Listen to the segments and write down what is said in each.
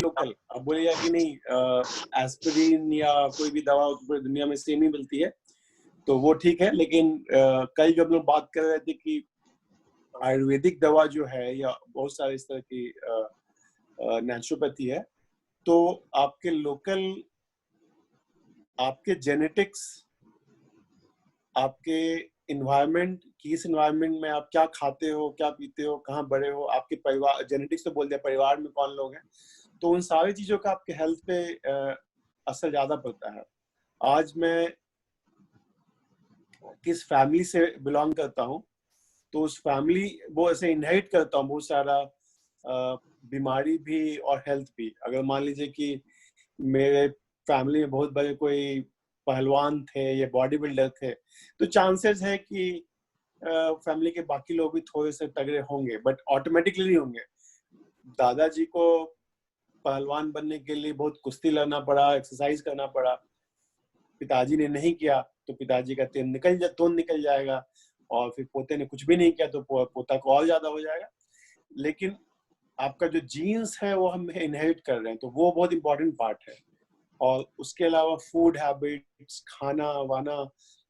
Local, अब बोलिएगा कि नहीं एस्पिरिन या कोई भी दवा पूरी दुनिया में सेम ही मिलती है, तो वो ठीक है। लेकिन कल जब लोग बात कर रहे थे कि आयुर्वेदिक दवा जो है या बहुत सारे इस तरह की नेचुरोपैथी है, तो आपके लोकल, आपके जेनेटिक्स, आपके इन्वायरमेंट, किस इन्वायरमेंट में आप क्या खाते हो, क्या पीते हो, कहाँ बड़े हो, आपके परिवार, जेनेटिक्स तो बोल दिया, परिवार में कौन लोग हैं, तो उन सारी चीजों का आपके हेल्थ पे असर ज्यादा पड़ता है। आज मैं किस फैमिली से बिलोंग करता हूँ, तो उस फैमिली वो ऐसे इनहेरिट करता हूँ बहुत सारा बीमारी भी और हेल्थ भी। अगर मान लीजिए कि मेरे फैमिली में बहुत बड़े कोई पहलवान थे या बॉडी बिल्डर थे, तो चांसेस है कि फैमिली के बाकी लोग भी थोड़े से तगड़े होंगे, बट ऑटोमेटिकली नहीं होंगे। दादाजी को पहलवान बनने के लिए बहुत कुश्ती लड़ना पड़ा, एक्सरसाइज करना पड़ा। पिताजी ने नहीं किया तो पिताजी का तोन निकल जाएगा, और फिर पोते ने कुछ भी नहीं किया तो पोता को और ज्यादा हो जाएगा। लेकिन आपका जो जीन्स है वो हम इनहेरिट कर रहे हैं, तो वो बहुत इंपॉर्टेंट पार्ट है। और उसके अलावा फूड हैबिट्स, खाना वाना,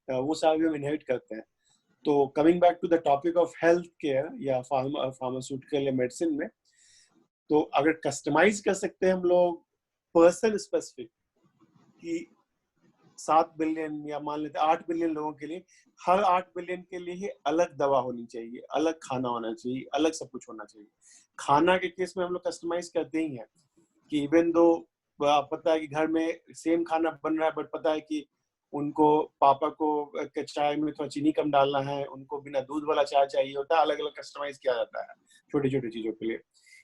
वो सारे भी हम इनहेरिट करते हैं। तो coming back to the topic of health care या फार्मास्यूटिकल या मेडिसिन में, तो अगर कस्टमाइज कर सकते हैं हम लोग पर्सन स्पेसिफिक कि 7 बिलियन या मान लेते 8 बिलियन लोगों के लिए, हर 8 बिलियन के लिए ही अलग दवा होनी चाहिए, अलग खाना होना चाहिए, अलग सब कुछ होना चाहिए। खाना के केस में हम लोग कस्टमाइज करते ही हैं कि इवन दो पता है कि घर में सेम खाना बन रहा है, बट पता है कि उनको, पापा को चाय में थोड़ा चीनी कम डालना है, उनको बिना दूध वाला चाय चाहिए होता है, अलग अलग कस्टमाइज किया जाता है छोटी छोटी चीजों के लिए।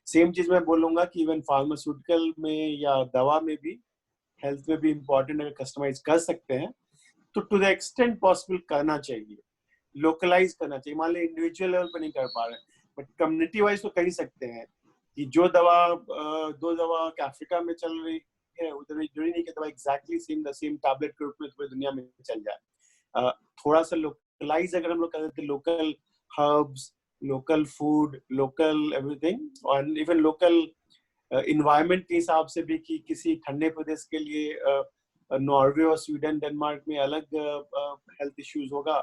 सेम चीज मैं बोलूंगा कि इवन फार्मास्यूटिकल में या दवा में भी, हेल्थ में भी इम्पोर्टेंट अगर कस्टमाइज कर सकते हैं तो टू द एक्सटेंट पॉसिबल करना चाहिए, लोकलाइज करना चाहिए। मान ली इंडिविजुअल लेवल पर नहीं कर पा रहे, बट कम्युनिटी वाइज तो कर ही सकते हैं कि जो दवा दो दवा अफ्रीका में चल रही है, उधर जरूरी नहीं कि दवा एग्जैक्टली सेम टैबलेट के रूप में पूरी दुनिया में चल जाए। थोड़ा सा लोकलाइज अगर हम लोग कर देते, local herbs, local food, local everything, और इवन लोकल इन्वायरमेंट के हिसाब से भी कि किसी ठंडे प्रदेश के लिए नॉर्वे और स्वीडन, डेनमार्क में अलग हेल्थ इश्यूज होगा,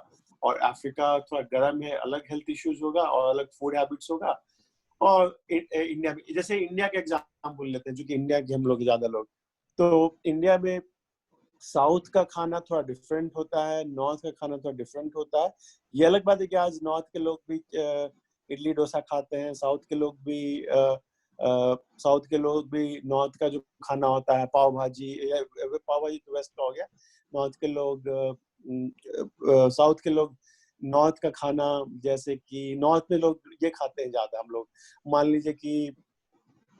और अफ्रीका थोड़ा गर्म है, अलग हेल्थ इश्यूज होगा और अलग फूड हैबिट्स होगा। और इंडिया में, जैसे इंडिया का एग्जाम्पल लेते हैं, जो कि इंडिया के हम लोग ज्यादा लोग, तो इंडिया में साउथ का खाना थोड़ा डिफरेंट होता है, नॉर्थ का खाना थोड़ा डिफरेंट होता है। ये अलग बात है कि आज नॉर्थ के लोग भी इडली डोसा खाते हैं, साउथ के लोग भी नॉर्थ का जो खाना होता है, पाव भाजी तो वेस्ट का हो गया। नॉर्थ के लोग साउथ के लोग नॉर्थ का खाना, जैसे कि नॉर्थ में लोग ये खाते हैं ज्यादा। हम लोग मान लीजिए कि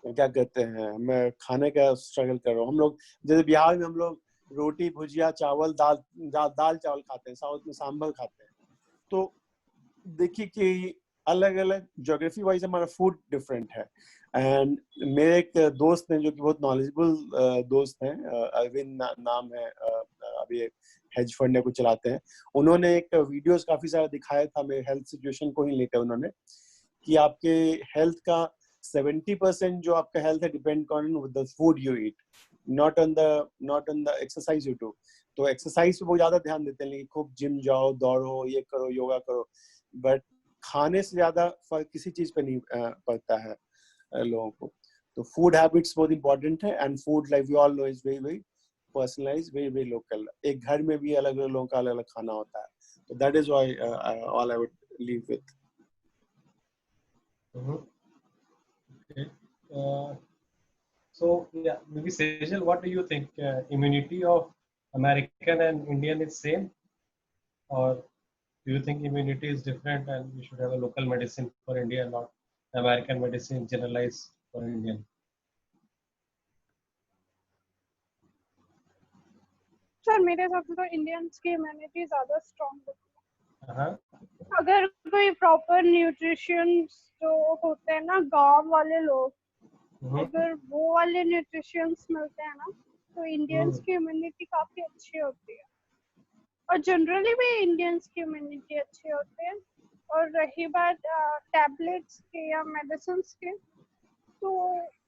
क्या कहते हैं, मैं खाने का स्ट्रगल कर रहा हूँ, हम लोग जैसे बिहार में हम लोग रोटी भुजिया चावल दाल चावल खाते हैं, साउथ में सांभर खाते हैं। तो देखिए कि अलग अलग ज्योग्राफी वाइज हमारा फूड डिफरेंट है। एंड मेरे एक दोस्त हैं जो कि बहुत नॉलेजेबल दोस्त हैं, अरविंद नाम है, अभी हेज फंड को चलाते हैं। उन्होंने एक वीडियोस काफी सारा दिखाया था मेरे हेल्थ सिचुएशन को ही लेकर, उन्होंने कि आपके हेल्थ का 70% जो आपका हेल्थ है depend on the food you eat, not on the exercise you do. तो एक्सरसाइज पे बहुत ज्यादा ध्यान देते हैं, लेकिन खूब जिम जाओ, दौड़ो, ये करो, योगा करो, बट खाने से ज्यादा फर्क किसी चीज पे नहीं पड़ता है लोगों को। तो फूड हैबिट्स बहुत इंपॉर्टेंट है, and food like we all know is very very personalised, very very local. एक घर में भी अलग अलग लोगों का अलग अलग खाना होता है, तो that is why all I would leave with. Okay. So yeah, maybe Sejal, what do you think? Immunity of American and Indian is same, or do you think immunity is different and we should have a local medicine for India, not American medicine generalized for Indian? Sir मेरे हिसाब से तो Indians की immunity ज्यादा strong होती है। Uh-huh. अगर कोई प्रॉपर न्यूट्रिशन जो होते हैं ना गांव वाले लोग, अगर वो वाले न्यूट्रिशंस मिलते हैं ना, तो इंडियंस की इम्यूनिटी काफी अच्छी होती है, और जनरली भी इंडियंस की इम्यूनिटी अच्छी होती है। और रही बात टैबलेट्स के या मेडिसिन के, तो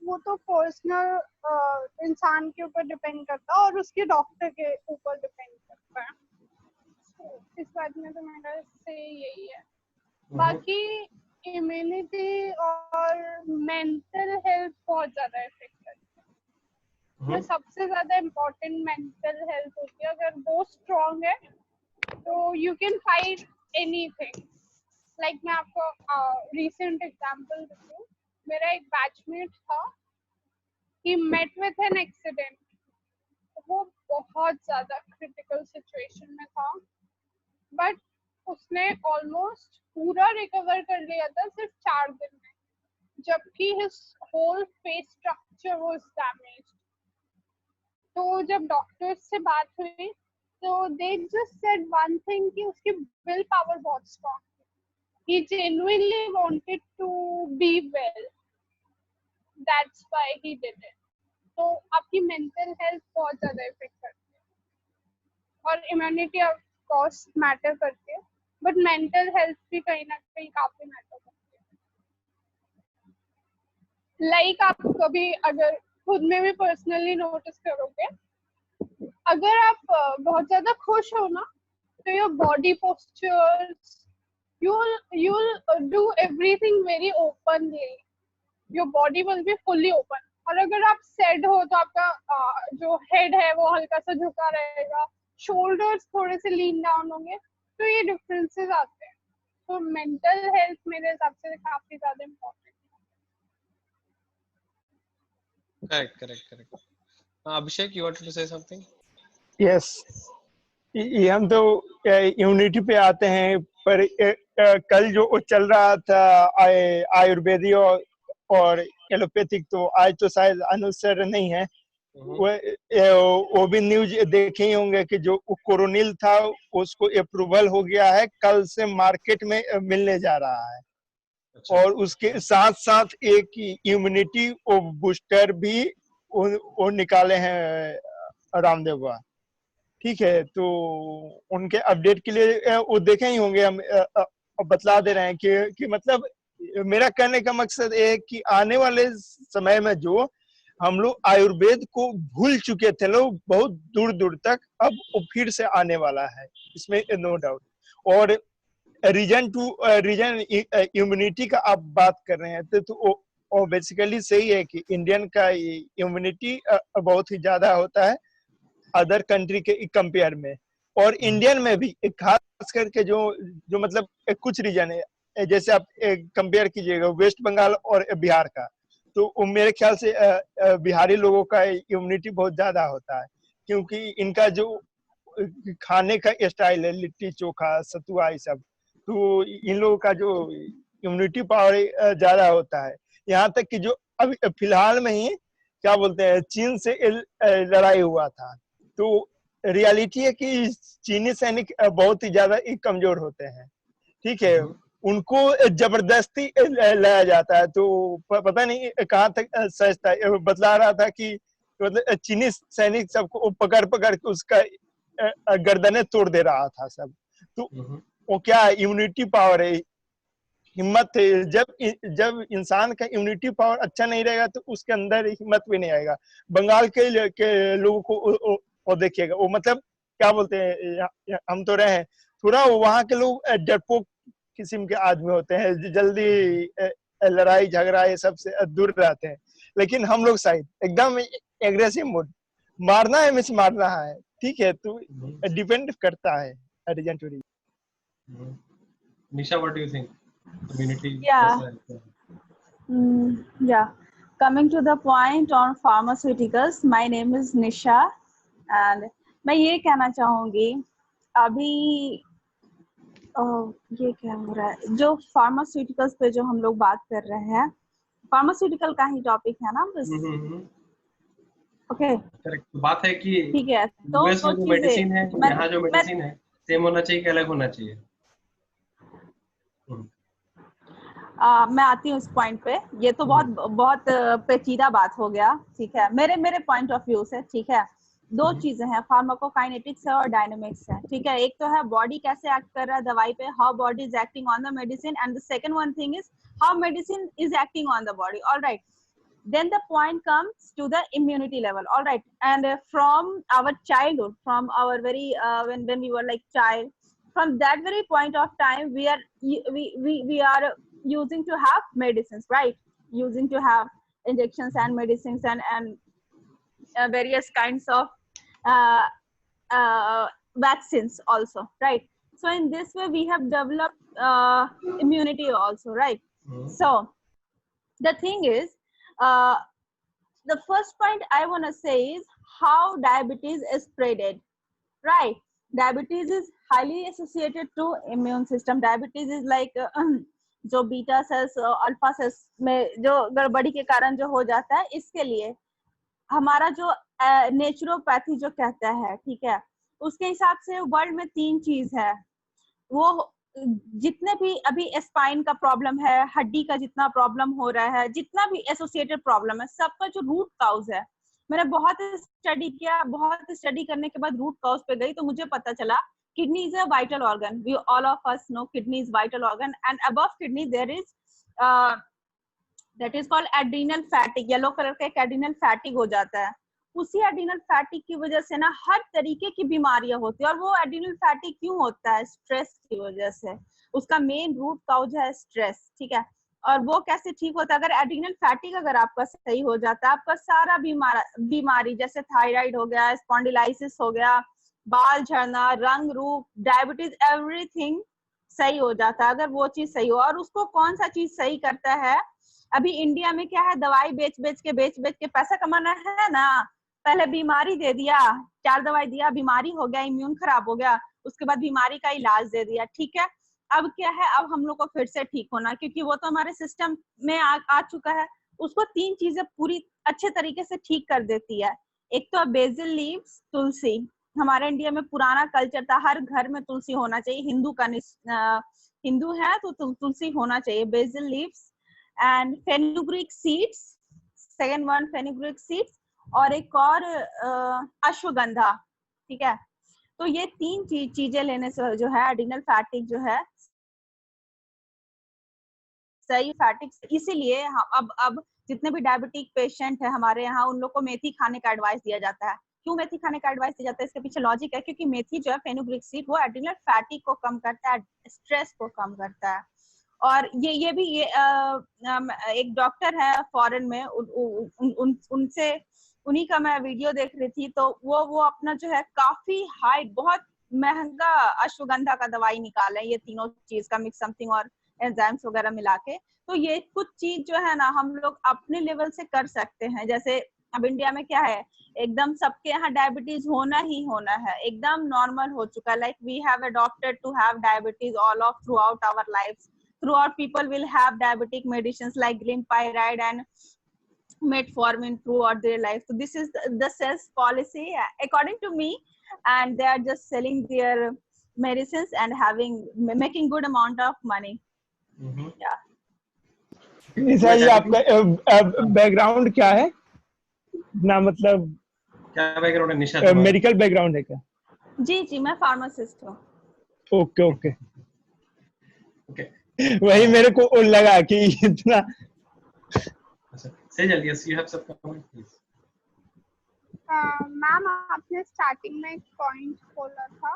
वो तो पर्सनल इंसान के ऊपर डिपेंड करता है और उसके डॉक्टर के ऊपर डिपेंड करता है। तो इस बात में तो मेरा से यही है। बाकी इम्यूनिटी और मेंटल हेल्थ बहुत ज्यादा इफेक्ट करती है। मैं सबसे ज्यादा इम्पोर्टेंट मेंटल हेल्थ होती है। अगर वो स्ट्रॉन्ग है तो you can fight anything. Like मैं आपको रिसेंट एग्जांपल देती हूँ। मेरा एक बैचमेट था, he met with an accident। वो बहुत ज्यादा क्रिटिकल सिचुएशन में था, बट उसने ऑलमोस्ट पूरा रिकवर कर लिया था सिर्फ 4 दिन में, जबकि his whole face structure was damaged। तो जब डॉक्टर्स से बात हुई तो they just said one thing कि उसकी विल पावर बहुत स्ट्रॉन्ग थी। He genuinely wanted to be well, that's why he did it। तो आपकी मेंटल हेल्थ बहुत ज्यादा इफेक्ट करती है और इम्यूनिटी ऑफ कोर्स मैटर करती है, बट मेंटल हेल्थ भी कहीं ना कहीं काफी मैटर करती है। लाइक आप कभी अगर खुद में भी पर्सनली नोटिस करोगे, अगर आप बहुत ज्यादा खुश हो ना तो your body postures, you'll do everything very openly, your body will be fully open। और अगर आप सैड हो तो आपका जो हेड है वो हल्का सा झुका रहेगा, शोल्डर्स थोड़े से लीन डाउन होंगे, तो ये डिफरेंसेस आते हैं। तो मेंटल हेल्थ मेरे हिसाब से काफी ज्यादा इम्पोर्टेंट है। Correct. Abhishek, you wanted to say something? Yes, ये हम तो इम्यूनिटी पे आते हैं, पर कल जो चल रहा था आयुर्वेदिक और एलोपैथिक, तो आज तो शायद अनुसार नहीं है। वो भी न्यूज देखे ही होंगे कि जो कोरोनिल था उसको अप्रूवल हो गया है, कल से मार्केट में मिलने जा रहा है। और उसके साथ साथ एक इम्यूनिटी बूस्टर भी वो निकाले हैं रामदेव। ठीक है, तो उनके अपडेट के लिए वो देखे ही होंगे, हम बतला दे रहे हैं कि मतलब मेरा कहने का मकसद ये है कि आने वाले समय में जो हम लोग आयुर्वेद को भूल चुके थे लोग बहुत दूर दूर तक, अब वो फिर से आने वाला है, इसमें नो डाउट। और रीजन इम्यूनिटी का आप बात कर रहे हैं तो बेसिकली सही है कि इंडियन का इम्यूनिटी बहुत ही ज्यादा होता है अदर कंट्री के कंपेयर में। और इंडियन में भी खास करके जो मतलब कुछ रीजन है, जैसे आप कंपेयर कीजिएगा वेस्ट बंगाल और बिहार का, तो मेरे ख्याल से बिहारी लोगों का इम्यूनिटी बहुत ज्यादा होता है, क्योंकि इनका जो खाने का स्टाइल है, लिट्टी चोखा सतुआ ये सब, तो इन लोगों का जो इम्यूनिटी पावर ज्यादा होता है। यहाँ तक कि जो अभी फिलहाल में ही क्या बोलते हैं चीन से लड़ाई हुआ था, तो रियलिटी है कि चीनी सैनिक बहुत ही ज्यादा कमजोर होते हैं। ठीक है, उनको जबरदस्ती लाया जाता है, तो पता नहीं कहाँ तक सच था। बतला रहा था कि मतलब चीनी सैनिक सबको पकड़ के उसका गर्दनें तोड़ दे रहा था सब। तो वो क्या इम्यूनिटी पावर है, हिम्मत है। जब इंसान का इम्यूनिटी पावर अच्छा नहीं रहेगा तो उसके अंदर हिम्मत भी नहीं आएगा। बंगाल के लोगों को वो देखिएगा, वो मतलब क्या बोलते हैं, हम तो रहे हैं थोड़ा, वहाँ के लोग डरपोक किस्म के आदमी होते हैं, जल्दी लड़ाई झगड़ा ये सब से दूर रहते हैं। लेकिन हम लोग शायद एकदम एग्रेसिव मूड, मारना है मिस मारना है। ठीक है, तो डिपेंड करता है region to region. Nisha, what do you think? Community. Yeah. Coming to the point on pharmaceuticals, my name is Nisha and मैं ये कहना चाहूंगी, अभी ये क्या हो रहा है, जो फार्मास्यूटिकल्स पे जो हम लोग बात कर रहे हैं, फार्मास्यूटिकल का ही टॉपिक है ना बस। Okay, correct. बात है कि ठीक है, तो यूएस में जो मेडिसिन है, यहाँ जो मेडिसिन है सेम होना चाहिए कि अलग होना चाहिए? मैं आती हूँ उस पॉइंट पे। ये तो बहुत पेचीदा बात हो गया। ठीक है, मेरे पॉइंट ऑफ व्यू से, ठीक है, दो चीजें हैं, फार्माकोकाइनेटिक्स है और डायनामिक्स है। ठीक है, एक तो है बॉडी कैसे एक्ट कर रहा है दवाई पे, how body is acting on the medicine, and the second one thing is how medicine is acting on the body. Alright, Then the point comes to the immunity level. All right, and from our childhood, from our very when we were like child, from that very point of time, we are using to have medicines, right? Using to have injections and medicines and various kinds of uh, vaccines also, right? So in this way we have developed immunity also, right? So the thing is, the first point I want to say is how diabetes is spreaded, right? Diabetes is highly associated to immune system. Diabetes is like जो beta cells alpha cells में जो गड़बड़ी के कारण जो हो जाता है, इसके लिए हमारा जो नेचुरोपैथी जो कहता है, ठीक है, उसके हिसाब से वर्ल्ड में 3 चीज है। वो जितने भी अभी स्पाइन का प्रॉब्लम है, हड्डी का जितना प्रॉब्लम हो रहा है, जितना भी एसोसिएटेड प्रॉब्लम है, सबका जो रूट काउज है, मैंने बहुत स्टडी किया, बहुत स्टडी करने के बाद रूट काउज पे गई तो मुझे पता चला kidney is a vital organ. We all of us know kidney is vital organ and above kidney there is that is called adrenal phatic. Yellow colour का एक एड्रीनल फैटिक हो जाता है. उसी एड्रीनल फैटिक की वजह से ना हर तरीके की बीमारियां होती है. और वो एड्रीनल फैटिक क्यों होता है? स्ट्रेस की वजह से. उसका मेन रूट काउज है स्ट्रेस, ठीक है. और वो कैसे ठीक होता है? अगर एड्रीनल फैटिक अगर आपका सही हो जाता है, आपका सारा बीमारी जैसे थायराइड हो गया, स्पॉन्डिलाइसिस हो गया, बाल झड़ना, रंग रूप, डायबिटीज, एवरीथिंग सही हो जाता है अगर वो चीज सही हो. और उसको कौन सा चीज सही करता है? अभी इंडिया में क्या है, दवाई बेच बेच के पैसा कमाना है ना. पहले बीमारी दे दिया, 4 दवाई दिया, बीमारी हो गया, इम्यून खराब हो गया, उसके बाद बीमारी का इलाज दे दिया, ठीक है. अब क्या है, अब हम लोग को फिर से ठीक होना, क्योंकि वो तो हमारे सिस्टम में आ चुका है. उसको 3 चीजें पूरी अच्छे तरीके से ठीक कर देती है. एक तो बेसिल लीव्स, तुलसी. हमारे इंडिया में पुराना कल्चर था, हर घर में तुलसी होना चाहिए. हिंदू है तो तुलसी होना चाहिए. BECIL leaves and fenugreek seeds, second one fenugreek seeds, और एक और अश्वगंधा, ठीक है. तो ये 3 चीजें लेने से जो है एड्रीनल फैटिक जो है सही फैटिक. इसीलिए अब जितने भी डायबिटिक पेशेंट है हमारे यहाँ, उन लोग को मेथी खाने का एडवाइस दिया जाता है. क्यों मेथी खाने का एडवाइस दिया जाता है? इसके पीछे लॉजिक है, क्योंकि मेथी जो है फेनुग्रीक सीड, वो एड्रीनल फैटिक को कम करता है, स्ट्रेस को कम करता है. और ये भी एक डॉक्टर है फॉरेन में, उनसे उन्हीं का मैं वीडियो देख रही थी. तो वो अपना जो है काफी हाई, बहुत महंगा अश्वगंधा का दवाई निकाले, ये तीनों चीज का मिक्स समथिंग और एंजाइम्स वगैरह मिला के. तो ये कुछ चीज जो है ना हम लोग अपने लेवल से कर सकते हैं. जैसे अब इंडिया में क्या है, एकदम सबके यहाँ डायबिटीज होना ही होना है, एकदम नॉर्मल हो चुका है. Like we have adopted to have diabetes all of throughout our life. Throughout people will have diabetic medicines like glimepiride and metformin throughout their life. So this is the sales policy according to me, and they are just selling their medicines and making good amount of money. Yeah. निशा जी, आपका background क्या है ना? मतलब क्या background है निशा? Medical background है क्या? जी मैं फार्मासिस्ट हूँ. ओके. वही मेरे को लगा कि इतना. सही जल्दी यू हैव सब कमेंट प्लीज. मैम, आपने स्टार्टिंग में एक पॉइंट बोला था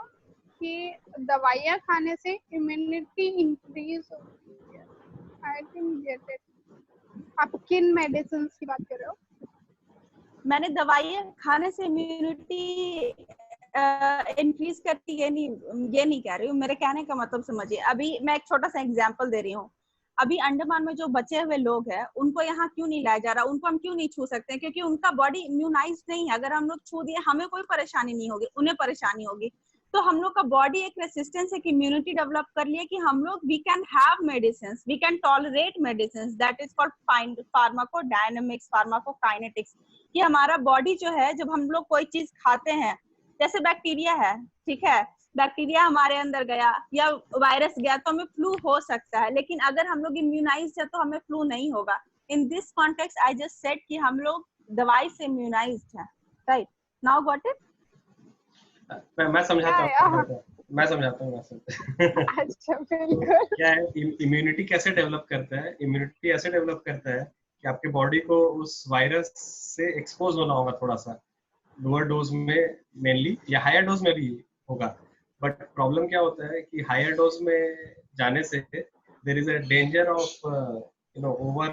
कि दवाइयाँ खाने से इम्यूनिटी इंक्रीज होती है. I think get it. आप किन मेडिसिन की बात कर रहे हो? मैंने दवाइयाँ खाने से इम्यूनिटी इंक्रीज करती ये नहीं कह रही हूँ. मेरे कहने का मतलब समझिए. अभी मैं एक छोटा सा एग्जांपल दे रही हूँ. अभी अंडमान में जो बचे हुए लोग हैं, उनको यहाँ क्यों नहीं लाया जा रहा? उनको हम क्यों नहीं छू सकते? क्योंकि उनका बॉडी इम्यूनाइज नहीं है. अगर हम लोग छू दिए, हमें कोई परेशानी नहीं होगी, उन्हें परेशानी होगी. तो हम लोग का बॉडी एक रेसिस्टेंस, एक इम्यूनिटी डेवलप कर लिया कि हम लोग we can have medicine, we can tolerate medicine. That is called pharmacodynamics, pharmacokinetics. कि हमारा बॉडी जो है, जब हम लोग कोई चीज खाते हैं, जैसे बैक्टीरिया है, ठीक है, बैक्टीरिया हमारे अंदर गया या वायरस गया तो हमें फ्लू हो सकता है. लेकिन अगर हम लोग इम्यूनाइज्ड है तो हमें फ्लू नहीं होगा. In this context I just said कि हम लोग दवाई से इम्यूनाइज्ड है. Right now got it? मैं समझाता हूँ. अच्छा, बिल्कुल. क्या है इम्यूनिटी कैसे डेवलप करता है? इम्यूनिटी ऐसे डेवलप करता है कि आपके बॉडी को उस वायरस से एक्सपोज होना होगा थोड़ा सा, लोअर डोज में मेनली, या हायर डोज में भी होगा। बट प्रॉब्लम क्या होता है कि हायर डोज में जाने से there is a danger of over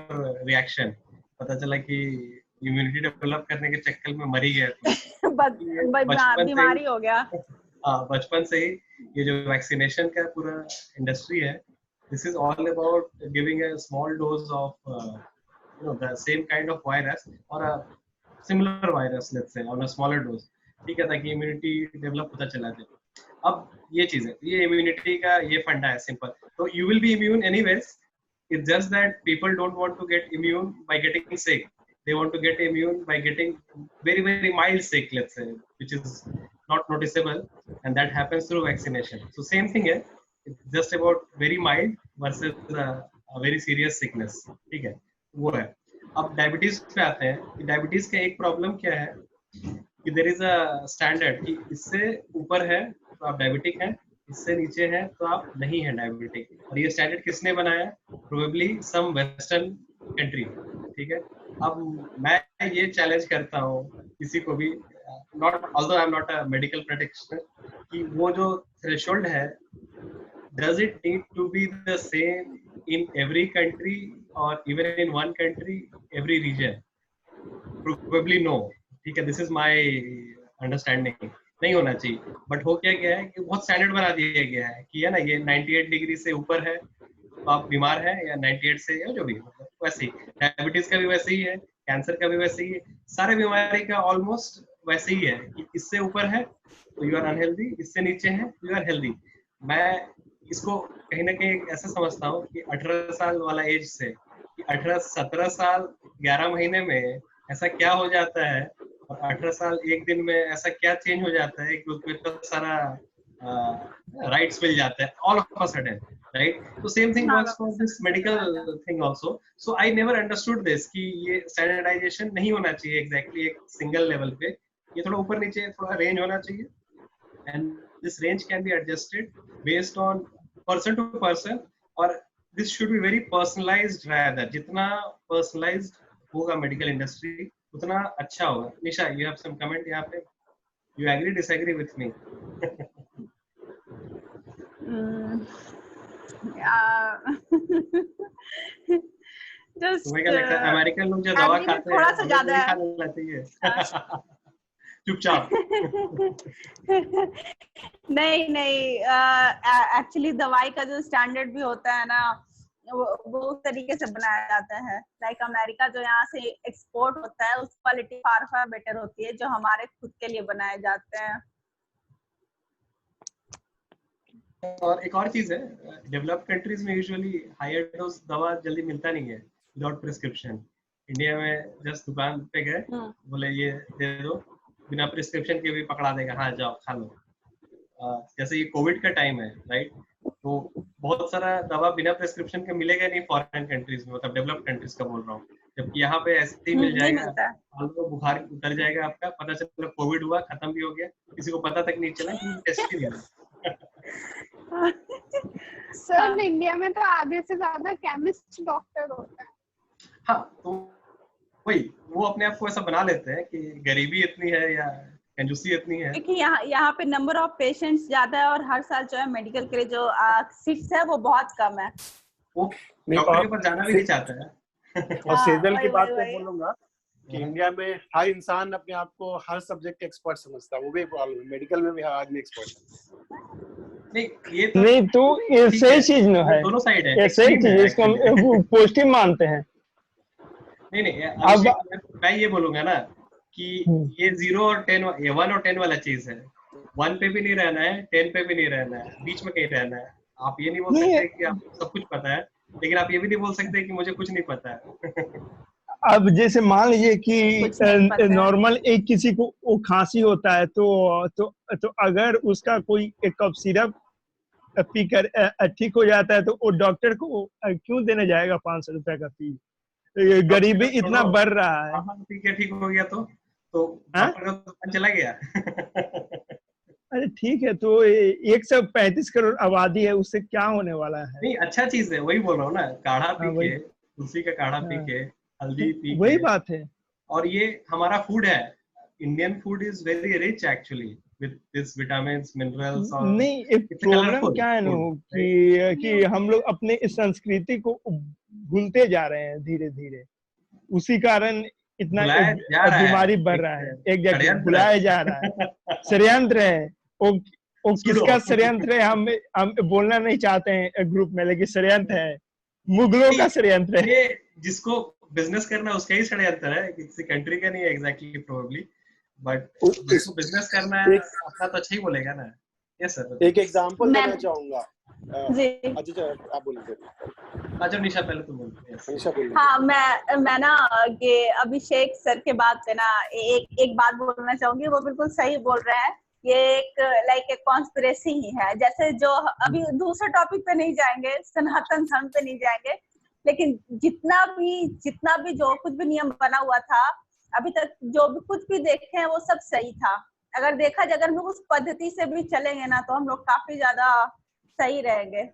reaction. पता चला कि इम्यूनिटी डेवलप करने के चक्कर में मर ही गया तो बीमारी हो गया। बचपन से ही ये जो वैक्सीनेशन का पूरा इंडस्ट्री है, this is all about giving a small dose of the same kind of virus or a similar virus, let's say, on a smaller dose, ठीक है, ताकि इम्यूनिटी डेवलप होता चला जाए। अब ये चीज है, ये इम्यूनिटी का ये फंडा है, सिंपल। तो you will be immune anyways, it's just that people don't want to get immune by getting sick. They want to get immune by getting very, very mild sick, let's say, which is not noticeable, and that happens through vaccination. So same thing है, it's just about very mild versus a very serious sickness, ठीक है, वो है। अब diabetes पे आते हैं। Diabetes का एक प्रॉब्लम क्या है कि देयर इज अ स्टैंडर्ड कि इससे ऊपर है तो आप डायबिटिक हैं, इससे नीचे है तो आप नहीं हैं डायबिटिक। और ये स्टैंडर्ड किसने बनाया? प्रोबेबली सम वेस्टर्न कंट्री, ठीक है। अब मैं ये चैलेंज करता हूँ किसी को भी, not although I am not a medical practitioner, कि वो जो थ्रेशोल्ड है, does it need to be the same in every country or even in one country, every region? Probably no, ठीक है, this is my understanding, नहीं होना चाहिए। But हो क्या गया है कि बहुत स्टैंडर्ड बना दिया गया है कि है ना, ये 98 डिग्री से ऊपर है तो आप बीमार हैं, या 98 से, या जो भी, वैसे ही डायबिटीज का भी वैसे ही है, कैंसर का भी वैसे ही है, सारे बीमारी का ऑलमोस्ट वैसे ही है कि इससे ऊपर है तो यू आर अनहेल्दी, इससे नीचे है तो यू आर हेल्दी। मैं इसको कहीं ना कहीं ऐसा समझता हूँ कि 18 साल वाला एज से 17 साल 11 महीने में ऐसा क्या हो जाता है, और 18 साल 1 दिन में ऐसा क्या चेंज हो जाता है कि उसको इतना सारा राइट्स मिल जाता है all of a sudden, right? तो same thing works for this medical thing also. So I never understood this कि ये स्टैंडर्डाइजेशन नहीं होना चाहिए एग्जैक्टली एक सिंगल लेवल पे, ये थोड़ा ऊपर नीचे थोड़ा रेंज होना चाहिए, and this range can be adjusted based on person to person, or this should be very personalized rather. जितना personalized होगा medical industry उतना अच्छा होगा। निशा, you have some comment यहाँ पे? You agree, disagree with me? तुम्हें क्या लगता है अमेरिकन लोग जो दवा खाते हैं थोड़ा सा ज्यादा खाना चाहिए? चुपचाप नहीं एक्चुअली दवाई का जो स्टैंडर्ड भी होता है ना, वो उस तरीके से बनाया जाता है। लाइक अमेरिका जो यहाँ से एक्सपोर्ट होता है उस क्वालिटी फार फार बेटर होती है जो हमारे खुद के लिए बनाए जाते हैं। और एक और चीज है, डेवलप्ड कंट्रीज में यूजुअली हायर डोज दवा जल्दी मिलता नहीं है विदाउट प्रिस्क्रिप्शन। इंडिया में जस्ट दुकान पे गए, बोले ये दे दो, बिना प्रिस्क्रिप्शन के भी पकड़ा देगा, हाँ जाओ खा लो। जैसे ये कोविड का टाइम है, राइट, तो बहुत सारा दवा बिना प्रिस्क्रिप्शन के मिलेगा नहीं फॉरेन कंट्रीज में, मतलब डेवलप्ड कंट्रीज का बोल रहा हूँ। जबकि यहाँ पे ऐसे ही मिल जाएगा, बुखार उतर जाएगा आपका, पता चला कोविड हुआ, खत्म भी हो गया, किसी को पता तक नहीं चला कि टेस्ट ही नहीं। सर इंडिया में तो आधे से ज्यादा केमिस्ट डॉक्टर होता है। हाँ, तो वही वो अपने आप को ऐसा बना लेते हैं कि गरीबी इतनी है या कंजूसी इतनी है। देखिए यहाँ पे नंबर ऑफ पेशेंट्स ज्यादा है और हर साल जो है मेडिकल के लिए जो सीट्स है वो बहुत कम है। वो डॉक्टर के पास जाना भी नहीं चाहता है। और सेजल की बात मैं बोलूंगा कि इंडिया में हर इंसान अपने आप को हर सब्जेक्ट एक्सपर्ट समझता है, वो भी प्रॉब्लम है। मेडिकल में भी हर आदमी एक्सपर्ट है। नहीं तो ये सही चीज न है, दोनों साइड है, ये सही चीज, इसको हम पॉजिटिव मानते हैं। नहीं अब मैं ये बोलूंगा ना कि ये 0 और 10, 1 और 10 वाला चीज है। 1 पे भी नहीं रहना है, 10 पे भी नहीं रहना है, बीच में कहीं रहना है। आप ये नहीं बोल सकते कि आपको सब कुछ पता है, लेकिन आप ये भी नहीं बोल सकते कि मुझे कुछ नहीं पता है। अब जैसे मान लीजिए कि नॉर्मल एक किसी को वो खांसी होता है तो अगर उसका कोई एक कप सिरप पीकर ठीक हो जाता है तो वो डॉक्टर को क्यों देने जाएगा 500 रुपए का फी? गरीबी इतना बढ़ रहा है। पी के ठीक हो गया तो डॉक्टर का चला गया। अरे ठीक है, तो 135 करोड़ आबादी है, उससे क्या होने वाला है? नहीं, अच्छा चीज है, वही बोल रहा हूँ ना, काढ़ा पी के, तुलसी का काढ़ा पी के हल्दी पी वही के। बात है। और ये हमारा फूड है, Indian food is very rich actually with this vitamins minerals, और नहीं, एक इट्स प्रॉब्लम कलरफुल क्या है ना फूड, कि हम लोग अपने इस संस्कृति को भूलते जा रहे हैं धीरे धीरे, उसी कारण इतना बुलाया जा रहा बीमारी है, बढ़ रहा है। एग्जैक्टली, षड्यंत्र बुलाया जा रहा है, षड्यंत्र है। वो सुडो। किसका षड्यंत्र है हम बोलना नहीं चाहते हैं ग्रुप में, लेकिन षड्यंत्र है, मुगलों का षड्यंत्र है। ये जिसको बिजनेस करना है उसका ही षड्यंत्र है, किसी कंट्री का नहीं है एग्जैक्टली प्रोबेबली, बट जिसको बिजनेस करना है अपना तो अच्छा ही बोलेगा ना। Yes sir. एक एग्जांपल देना चाहूंगा जी। अच्छा आप बोलिए। अच्छा निशा पहले तुम बोलो। निशा बोलिए। हाँ, मैं ना ये अभिषेक सर के बात पे ना एक बात बोलना चाहूंगी, वो बिल्कुल सही बोल रहे हैं। ये एक लाइक एक कॉन्स्पिरेसी ही है, जैसे जो अभी दूसरे टॉपिक पे नहीं जाएंगे, सनातन धर्म पे नहीं जाएंगे, लेकिन जितना भी जो कुछ भी नियम बना हुआ था अभी तक, जो भी कुछ भी देखे हैं वो सब सही था। अगर देखा जाए, अगर हम लोग उस पद्धति से भी चलेंगे ना तो हम लोग काफी ज्यादा सही रहेंगे।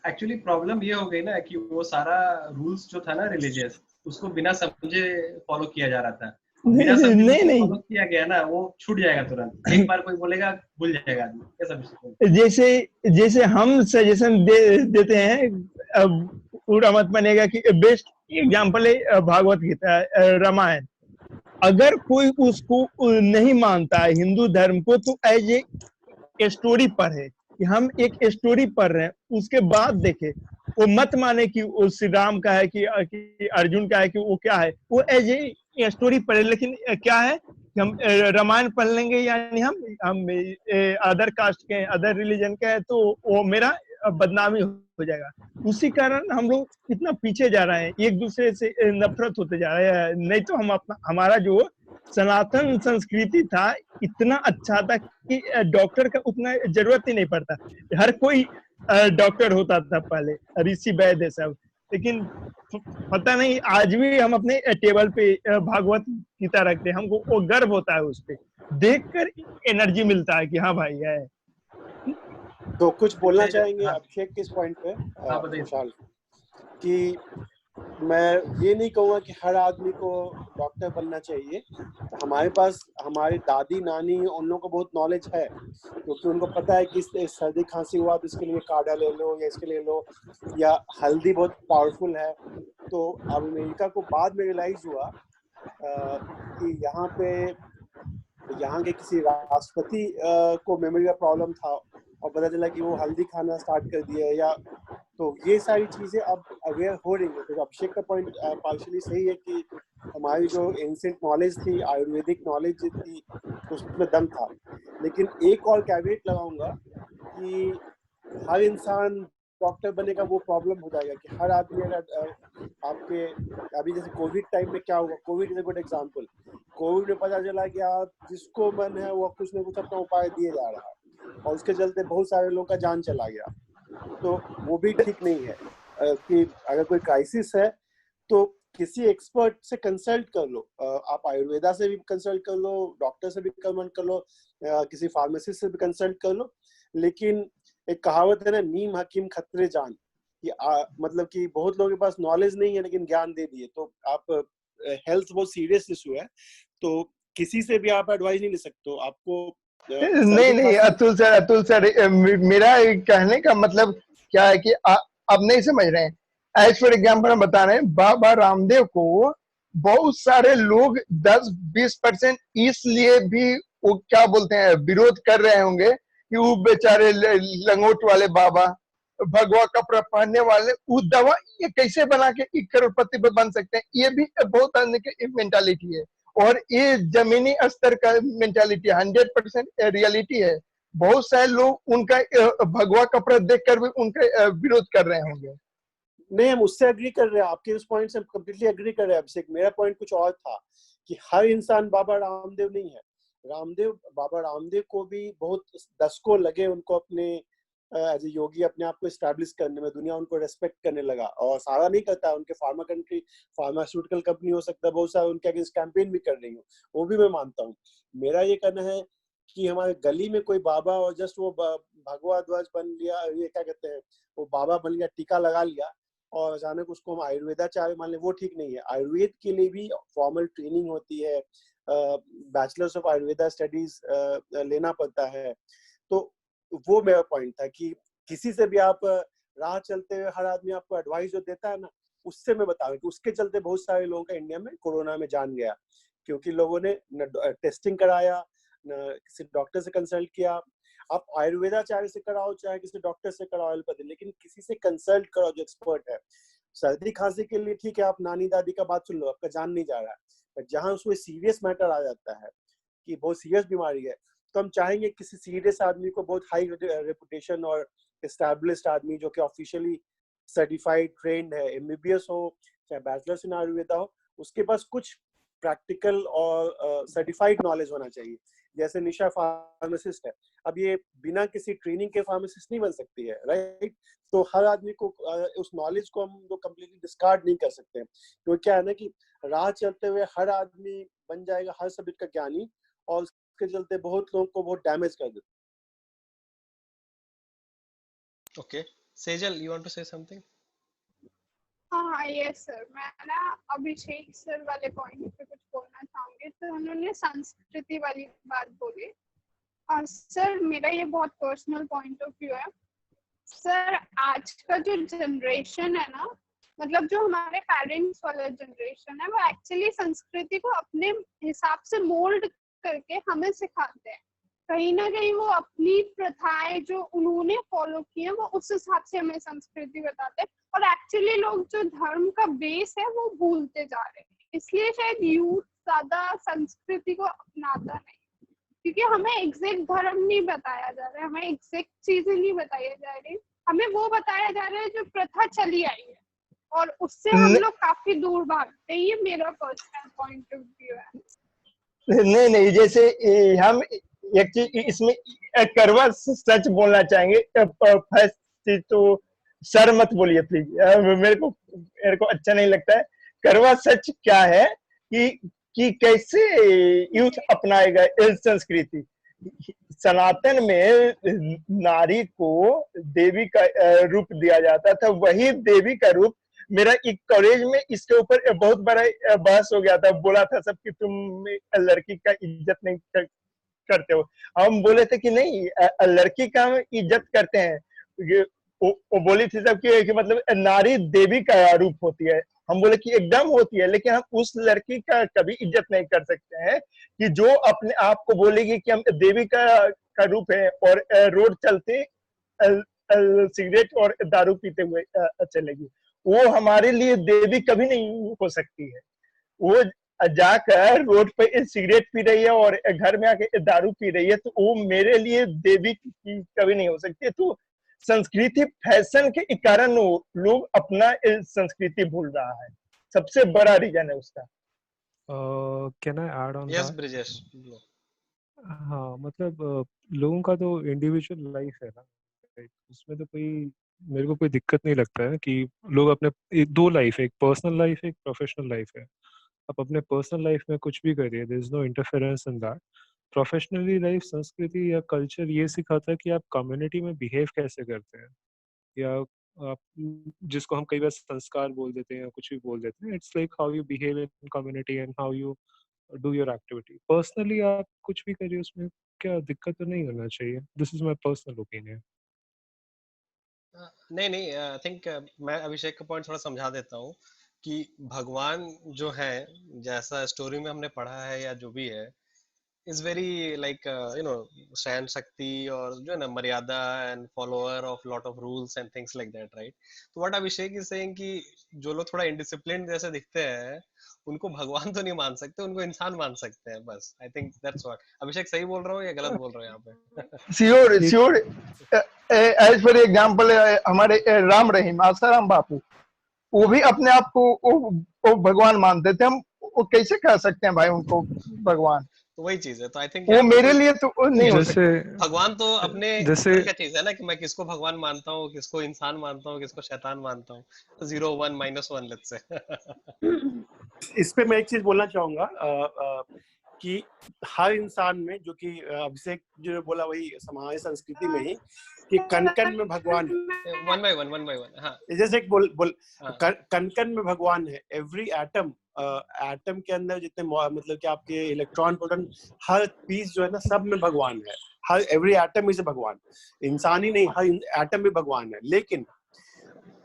एक्चुअली प्रॉब्लम ये हो गई ना कि वो सारा रूल्स जो था ना रिलीजियस, उसको बिना समझे फॉलो किया जा रहा था। बिना समझे फॉलो किया गया ना, वो छूट जाएगा तुरंत। एक बार कोई बोलेगा भूल जाएगा आदमी। कैसा जैसे हम सजेशन देते हैं, पूरा मत बनेगा कि बेस्ट एग्जांपल है भागवत गीता, रामायण। अगर कोई उसको नहीं मानता है हिंदू धर्म को, तो एज ए स्टोरी पढ़े कि हम एक स्टोरी पढ़ रहे हैं, उसके बाद देखे। वो मत माने कि वो श्री राम का है कि अर्जुन का है कि वो क्या है, वो एज ए स्टोरी पढ़े। लेकिन क्या है कि हम रामायण पढ़ लेंगे, यानी हम अदर कास्ट के, अदर रिलीजन के हैं, तो वो मेरा बदनामी हो जाएगा। उसी कारण हम लोग इतना पीछे जा रहे हैं, एक दूसरे से नफरत होते जा रहे हैं। नहीं तो हम हमारा जो सनातन संस्कृति था इतना अच्छा था कि डॉक्टर का उतना जरूरत ही नहीं पड़ता। हर कोई डॉक्टर होता था पहले, ऋषि वैद्य सब। लेकिन पता नहीं, आज भी हम अपने टेबल पे भागवत गीता रखते हैं, हमको वो गर्व होता है, उस पे देखकर एनर्जी मिलता है कि हाँ भाई है। तो कुछ बोलना चाहेंगे अभिषेक किस पॉइंट पे? विशाल, कि मैं ये नहीं कहूँगा कि हर आदमी को डॉक्टर बनना चाहिए। हमारे पास हमारी दादी नानी, उन लोगों को बहुत नॉलेज है, क्योंकि उनको पता है कि सर्दी खांसी हुआ तो इसके लिए काढ़ा ले लो, या इसके लिए लो, या हल्दी बहुत पावरफुल है। तो अब अमेरिका को बाद में रियलाइज हुआ कि यहाँ के किसी राष्ट्रपति को मेमोरी का प्रॉब्लम था, और पता चला कि वो हल्दी खाना स्टार्ट कर दिया। या तो ये सारी चीजें अब अवेयर हो रही है। तो अभिषेक का पॉइंट पार्शियली सही है कि हमारी जो एंशिएंट नॉलेज थी, आयुर्वेदिक नॉलेज थी, उसमें दम था। लेकिन एक और कैवेट लगाऊंगा कि हर इंसान डॉक्टर बनेगा, वो प्रॉब्लम हो जाएगा कि हर आदमी अगर आपके अभी जैसे कोविड टाइम में क्या हुआ, Covid is a good example. Covid में पता चला कि आप जिसको मन है वो कुछ न कुछ अपना उपाय दिए जा रहा है, और उसके चलते बहुत सारे लोगों का जान चला गया। तो वो भी ठीक नहीं है कि अगर कोई क्राइसिस है तो किसी एक्सपर्ट से कंसल्ट कर लो। आप आयुर्वेदा से भी कंसल्ट कर लो, डॉक्टर से भी कंसल्ट कर लो, किसी फार्मासिस्ट से भी कंसल्ट कर लो। लेकिन एक कहावत है ना, नीम हकीम खतरे जान, कि मतलब कि बहुत लोगों के पास नॉलेज नहीं है लेकिन ज्ञान दे दिए। तो आप हेल्थ बहुत सीरियस इशू है, तो किसी से भी आप एडवाइस नहीं ले सकते हो। आपको नहीं अतुल सर मेरा कहने का मतलब क्या है कि आप नहीं समझ रहे हैं। एज फॉर एग्जाम्पल हम बता रहे हैं, बाबा रामदेव को बहुत सारे लोग 10-20% इसलिए भी वो क्या बोलते हैं विरोध कर रहे होंगे कि वो बेचारे लंगोट वाले बाबा, भगवा कपड़ा पहनने वाले, वो दवा ये कैसे बना के करोड़पति पे बन सकते हैं। ये भी बहुत आदमी की मेंटालिटी है, और ये जमीनी स्तर का मेंटालिटी 100% रियलिटी है। बहुत सारे लोग उनका भगवा कपड़ा देखकर भी उनका विरोध कर रहे होंगे। नहीं, हम उससे एग्री कर रहे हैं, आपके उस पॉइंट से हम कंप्लीटली एग्री कर रहे हैं अभिषेक। मेरा पॉइंट कुछ और था कि हर इंसान बाबा रामदेव नहीं है। बाबा रामदेव को भी बहुत दशकों लगे उनको अपने एज ए योगी अपने आप को एस्टैब्लिश करने में। दुनिया उनको रेस्पेक्ट करने लगा, और सारा नहीं करता है। उनके फार्मास्यूटिकल कंपनी हो सकता है, बहुत सारे उनके अगेंस्ट कैंपेन भी कर रही हो, वो भी मैं मानता हूँ। मेरा ये कहना है कि हमारे गली में कोई बाबा और जस्ट वो भगवा ध्वज बन लिया, ये क्या कहते हैं, वो बाबा बन गया, टीका लगा लिया, और अचानक उसको हम आयुर्वेदाचार्य मान लें, वो ठीक नहीं है। आयुर्वेद के लिए भी फॉर्मल ट्रेनिंग होती है, बैचलर्स ऑफ आयुर्वेदा स्टडीज लेना पड़ता है। तो वो मेरा पॉइंट था कि किसी से भी आप राह चलते हुए हर आदमी आपको एडवाइस जो देता है ना, उससे मैं बता रहा हूँ कि उसके चलते बहुत सारे लोगों का इंडिया में कोरोना में जान गया, क्योंकि लोगों ने न टेस्टिंग कराया, न किसी डॉक्टर से कंसल्ट किया। आप आयुर्वेदाचार्य से कराओ चाहे किसी डॉक्टर से कराओ एलोपैथी, लेकिन किसी से कंसल्ट करो जो एक्सपर्ट है। सर्दी खांसी के लिए ठीक है, आप नानी दादी का बात सुन लो, आपका जान नहीं जा रहा है, पर जहां उसमें सीरियस मैटर आ जाता है कि बहुत सीरियस बीमारी है, तो हम चाहेंगे किसी सीरियस आदमी को, बहुत हाई रेपुटेशन और एस्टैब्लिश्ड आदमी जो कि ऑफिशियली सर्टिफाइड ट्रेंड है, एमबीबीएस हो चाहे बैचलर्स इन आयुर्वेदा हो, उसके पास कुछ प्रैक्टिकल और सर्टिफाइड नॉलेज होना चाहिए। जैसे निशा फार्मासिस्ट है, अब ये बिना किसी ट्रेनिंग के फार्मासिस्ट नहीं बन सकती है, राइट? तो हर आदमी को उस नॉलेज को हम लोग कंप्लीटली डिस्कार्ड नहीं कर सकते, क्योंकि क्या है ना कि राह चलते हुए हर आदमी बन जाएगा हर सब्जेक्ट का ज्ञानी, और उसके चलते बहुत लोगों को बहुत डैमेज कर देता। Okay, Sejal, you want to say something? हाँ यस सर, मैं ना अभिषेक सर वाले पॉइंट पे कुछ बोलना चाहूंगी। तो उन्होंने संस्कृति वाली बात बोली, और सर मेरा ये बहुत पर्सनल पॉइंट ऑफ व्यू है। सर आज का जो जनरेशन है ना, मतलब जो हमारे पेरेंट्स वाला जनरेशन है, वो एक्चुअली संस्कृति को अपने हिसाब से मोल्ड करके हमें सिखाते हैं। कहीं ना कहीं वो अपनी प्रथाएं जो उन्होंने फॉलो की है, वो उस हिसाब से हमें संस्कृति बताते हैं, और एक्चुअली लोग जो धर्म का बेस है वो भूलते जा रहे हैं। इसलिए शायद यूथ ज्यादा संस्कृति को अपनाता नहीं, क्योंकि हमें एग्जैक्ट धर्म नहीं बताया जा रहा है, हमें एग्जैक्ट चीजें नहीं बताई जा रही, हमें वो बताया जा रहा है जो प्रथा चली आई है, और उससे हम लोग काफी दूर भागते हैं। ये मेरा पर्सनल पॉइंट ऑफ व्यू है। नहीं, जैसे हम एक चीज इसमें करवा सच बोलना चाहेंगे। फर्स्ट चीज तो सर मत बोलिए प्लीज, मेरे को अच्छा नहीं लगता है। करवा सच क्या है कि कैसे यूथ अपनाएगा इस संस्कृति। सनातन में नारी को देवी का रूप दिया जाता था, वही देवी का रूप मेरा एक कॉलेज में इसके ऊपर बहुत बड़ा बहस हो गया था। बोला था सब कि तुम लड़की का इज्जत नहीं करते हो। हम बोले थे कि नहीं, लड़की का हम इज्जत करते हैं। वो बोली थी सब कि मतलब नारी देवी का रूप होती है। हम बोले कि एकदम होती है, लेकिन हम उस लड़की का कभी इज्जत नहीं कर सकते हैं कि जो अपने आप को बोलेगी कि हम देवी का रूप है और रोड चलते सिगरेट और दारू पीते हुए चलेगी। वो हमारे लिए देवी कभी नहीं हो सकती है। वो जाकर रोड पे सिगरेट पी रही है और घर में आके दारू पी रही है, तो वो मेरे लिए देवी कभी नहीं हो सकती। तो संस्कृति फैशन के कारण लोग अपना संस्कृति भूल रहा है, सबसे बड़ा रीजन है उसका। Can I add on Yes, that? Brijesh. हाँ, मतलब लोगों का तो इंडिविजुअल लाइफ है ना, right? उसमें तो कोई, मेरे को कोई दिक्कत नहीं लगता है कि लोग अपने दो लाइफ है, एक पर्सनल लाइफ है, एक प्रोफेशनल लाइफ है। आप अपने पर्सनल लाइफ में कुछ भी करिए, there is no interference in that. Professionally life, संस्कृति या कल्चर ये सिखाता है कि आप कम्युनिटी में बिहेव कैसे करते हैं, या आप जिसको हम कई बार संस्कार बोल देते हैं या कुछ भी बोल देते हैं। It's like how you behave in community and how you do your activity. Personally आप कुछ भी करिए, उसमें क्या दिक्कत तो नहीं होना चाहिए। This is my personal opinion. नहीं, आई थिंक मैं अभिषेक का पॉइंट थोड़ा समझा देता हूँ कि भगवान जो है, जैसा स्टोरी में हमने पढ़ा है या जो भी है, इज वेरी लाइक सहन शक्ति और जो है ना मर्यादा and follower of lot of rules and things like that, right? तो व्हाट अभिषेक इज सेइंग कि जो लोग थोड़ा इंडिसिप्लिन जैसे दिखते हैं, उनको भगवान तो नहीं मान सकते, उनको इंसान मान सकते हैं बस। I think that's what. Abhishek सही बोल रहा हूँ या गलत बोल रहा हूँ यहाँ पे? श्योर। एज फॉर एग्जांपल हमारे राम रहीम आसाराम बापू, वो भी अपने आप को वो भगवान मानते थे। हम वो कैसे कह सकते हैं भाई उनको भगवान? तो वही चीज है। तो आई थिंक वो मेरे लिए तो नहीं हो सकता। भगवान तो अपने जैसे का चीज है ना, कि मैं किसको भगवान मानता हूँ, किसको इंसान मानता हूँ, किसको शैतान मानता हूँ। 0 1 -1 लेट्स से। इस पे मैं एक चीज बोलना चाहूंगा कि हर इंसान में, जो कि अभिषेक जो बोला वही हमारी संस्कृति में ही, कि कण-कण में भगवान है। One by one. हाँ जैसे एक बोल हाँ कण-कण में भगवान है। एवरी एटम एटम के अंदर जितने मतलब कि आपके इलेक्ट्रॉन प्रोटॉन, हर पीस जो है ना, सब में भगवान है। हर एवरी एटम इज भगवान। इंसान ही नहीं, हर एटम में भगवान है। लेकिन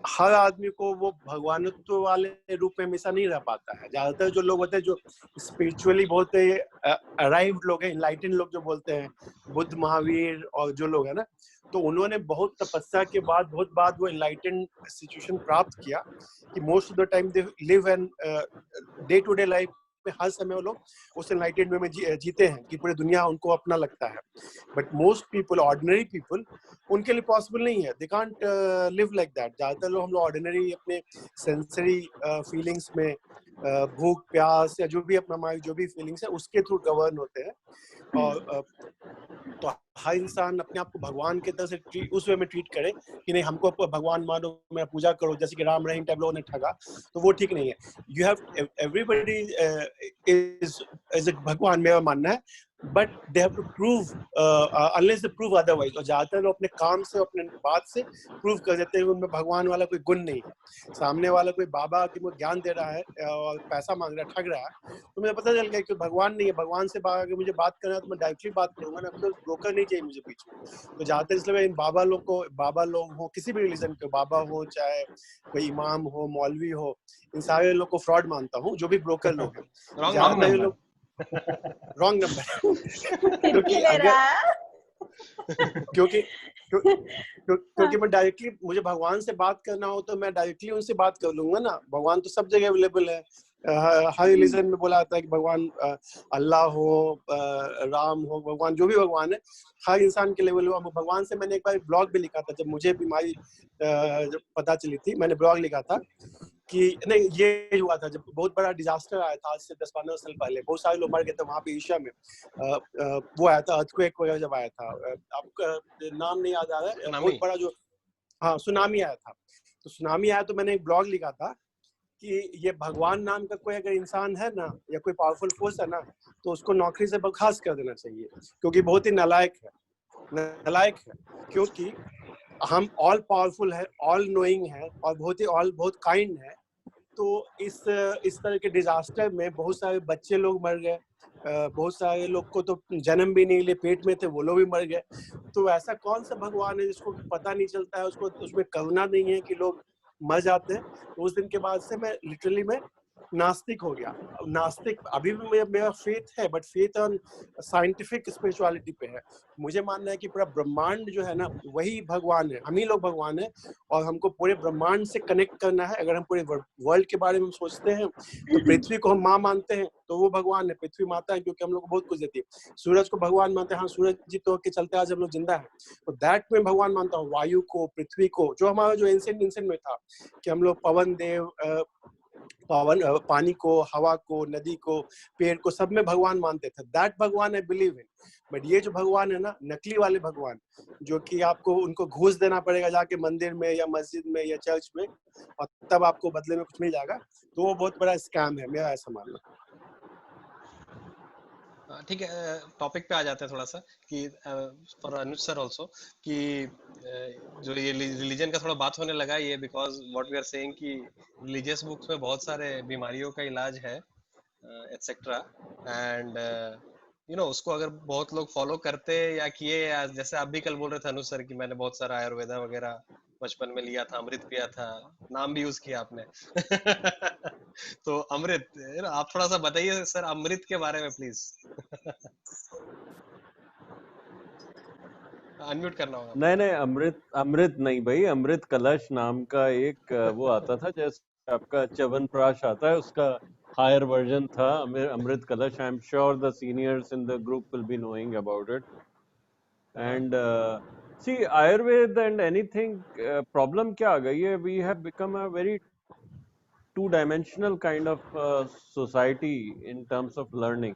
हर आदमी को वो भगवानत्व वाले रूप में हमेशा नहीं रह पाता है। ज्यादातर जो लोग होते हैं, जो स्पिरिचुअली बहुत अराइव्ड लोग हैं, इनलाइटेड लोग जो बोलते हैं, बुद्ध, महावीर और जो लोग हैं ना, तो उन्होंने बहुत तपस्या के बाद, बहुत बाद वो इनलाइटेड सिचुएशन प्राप्त किया कि most of the time they live an day to day life में हर समय वो लोग उस एनलाइटेड वे में जीते हैं कि पूरी दुनिया उनको अपना लगता है। But most people, ordinary people, उनके लिए पॉसिबल नहीं है। They can't live like that. ज्यादातर लोग, हम लोग ऑर्डिनरी अपने सेंसरी फीलिंग्स में, भूख प्यास या जो भी अपना हमारी जो भी फीलिंग्स है उसके थ्रू गवर्न होते हैं। और तो हर इंसान अपने आप को भगवान के तरह से उस वे में ट्रीट करे कि नहीं हमको भगवान मानो, मैं पूजा करो, जैसे कि राम रहीम टाइप लोगों ने ठगा, तो वो ठीक नहीं है। यू हैव एवरीबॉडी इज भगवान, मेरा मानना है। But they have to prove unless they prove otherwise. और ज्यादातर लोग अपने काम से, अपने बात से प्रूव कर देते हैं उनमें भगवान वाला कोई गुण नहीं है। सामने वाला कोई बाबा कि वो ज्ञान दे रहा है और पैसा मांग रहा है, ठग रहा है, तो मुझे पता चल गया कि भगवान नहीं है। भगवान से अगर मुझे बात करना है तो मैं डायरेक्टली बात करूंगा ना, तो ब्रोकर नहीं चाहिए मुझे बीच में। तो ज्यादातर इसलिए इन बाबा लोग हो, किसी भी रिलीजन के बाबा हो, चाहे कोई इमाम हो, मौलवी हो, इन सारे लोग को फ्रॉड मानता हूँ, जो भी ब्रोकर लोग हैं। ज्यादातर लोग रॉन्ग नंबर क्योंकि क्योंकि मैं डायरेक्टली, मुझे भगवान से बात करना हो तो मैं डायरेक्टली उनसे बात कर लूंगा ना। भगवान तो सब जगह अवेलेबल है। हर रिलीजन में बोला जाता है कि भगवान अल्लाह हो, राम हो, भगवान जो भी भगवान है हर इंसान के लेवल में। भगवान से मैंने एक बार ब्लॉग भी लिखा था, जब मुझे बीमारी जब पता चली थी, मैंने ब्लॉग लिखा था कि नहीं, ये हुआ था जब बहुत बड़ा डिजास्टर आया था आज से 10-15 साल पहले। बहुत सारे लोग मर गए थे वहाँ पे एशिया में। वो आया था अर्थक्वेक वगैरह जब आया था, आपका नाम नहीं याद आ रहा है, बहुत बड़ा जो, हाँ, सुनामी आया था। तो सुनामी आया तो मैंने एक ब्लॉग लिखा था कि ये भगवान नाम का कोई अगर इंसान है ना, या कोई पावरफुल फोर्स है ना, तो उसको नौकरी से बर्खास्त कर देना चाहिए, क्योंकि बहुत ही नालायक है। क्योंकि हम ऑल पावरफुल है, ऑल नोइंग है और बहुत काइंड है। तो इस तरह के डिजास्टर में बहुत सारे बच्चे लोग मर गए, बहुत सारे लोग को तो जन्म भी नहीं लिए, पेट में थे वो लोग भी मर गए। तो ऐसा कौन सा भगवान है जिसको पता नहीं चलता है, उसको उसमें करुणा नहीं है कि लोग मर जाते हैं। तो उस दिन के बाद से मैं लिटरली नास्तिक हो गया। नास्तिक अभी भी मेरा फेथ है, but faith on scientific spirituality पे है। मुझे मानना है कि पूरा ब्रह्मांड जो है ना, वही भगवान है, हम ही लोग भगवान है। और हमको पूरे ब्रह्मांड से कनेक्ट करना है। अगर हम पूरे वर्ल्ड के बारे में सोचते हैं तो पृथ्वी को हम माँ मानते हैं, तो वो भगवान है, पृथ्वी माता है, क्योंकि हम लोग को बहुत कुछ देती है। सूरज को भगवान मानते हैं, हाँ, सूरज जी तो के चलते आज हम लोग जिंदा है, तो दैट में भगवान मानता हूँ। वायु को, पृथ्वी को, जो हमारा जो एंशिएंट में था कि हम लोग पवन देव, पानी को, हवा को, नदी को, पेड़ को, सब में भगवान मानते थे। दैट भगवान आई बिलीव इन। बट ये जो भगवान है ना, नकली वाले भगवान, जो कि आपको उनको घूस देना पड़ेगा जाके मंदिर में या मस्जिद में या चर्च में, और तब आपको बदले में कुछ मिल जाएगा, तो वो बहुत बड़ा स्कैम है, मेरा ऐसा मानना। ठीक है, टॉपिक पे आ जाते हैं थोड़ा सा कि फॉर अनुज सर आल्सो कि जो ये रिलीजन का थोड़ा बात होने लगा, ये because what we are saying कि रिलीजियस बुक्स में बहुत सारे बीमारियों का इलाज है एटसेट्रा, एंड उसको अगर बहुत लोग फॉलो करते या किए, या जैसे आप भी कल बोल रहे थे अनुज सर कि मैंने बहुत सारा आयुर्वेदा वगैरह बचपन में लिया था, अमृत पिया था, नाम भी यूज किया आपने तो अमृत, आप थोड़ा सा बताइए सर अमृत के बारे में प्लीज। अनम्यूट करना होगा। नहीं, अमृत नहीं भाई, अमृत कलश नाम का एक वो आता था, जैसे आपका च्यवनप्राश आता है, उसका हायर वर्जन था अमृत कलश। I am sure the seniors in the group will be knowing about it. And see Ayurveda and anything, problem क्या आ गई है, we have become a very two-dimensional kind of society in terms of learning.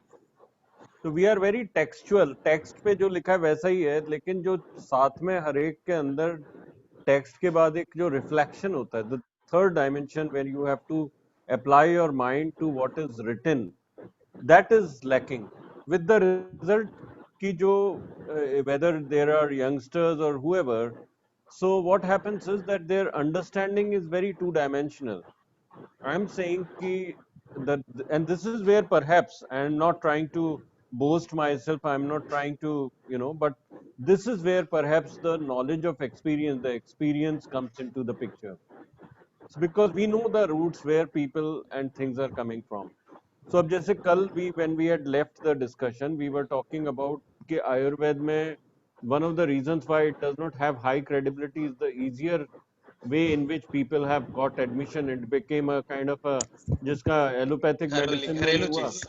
तो we are very textual, text पे जो लिखा है वैसा ही है, लेकिन जो साथ में हर एक के अंदर टेक्स्ट के बाद एक जो रिफ्लेक्शन होता है, the third dimension, when you have to apply your mind to what is written, that is lacking. With the result ki jo, whether there are youngsters or whoever, so what happens is that their understanding is very two-dimensional. I'm saying ki that, and this is where perhaps I'm not trying to boast myself, I'm not trying to, but this is where perhaps the knowledge of experience, the experience comes into the picture. It's because we know the roots where people and things are coming from. So अब जैसे कल we when we had left the discussion, we were talking about कि आयुर्वेद में one of the reasons why it does not have high credibility is the easier way in which people have got admission. It became a kind of a जिसका allopathic medicine में नहीं घरेलू हुआ चीज,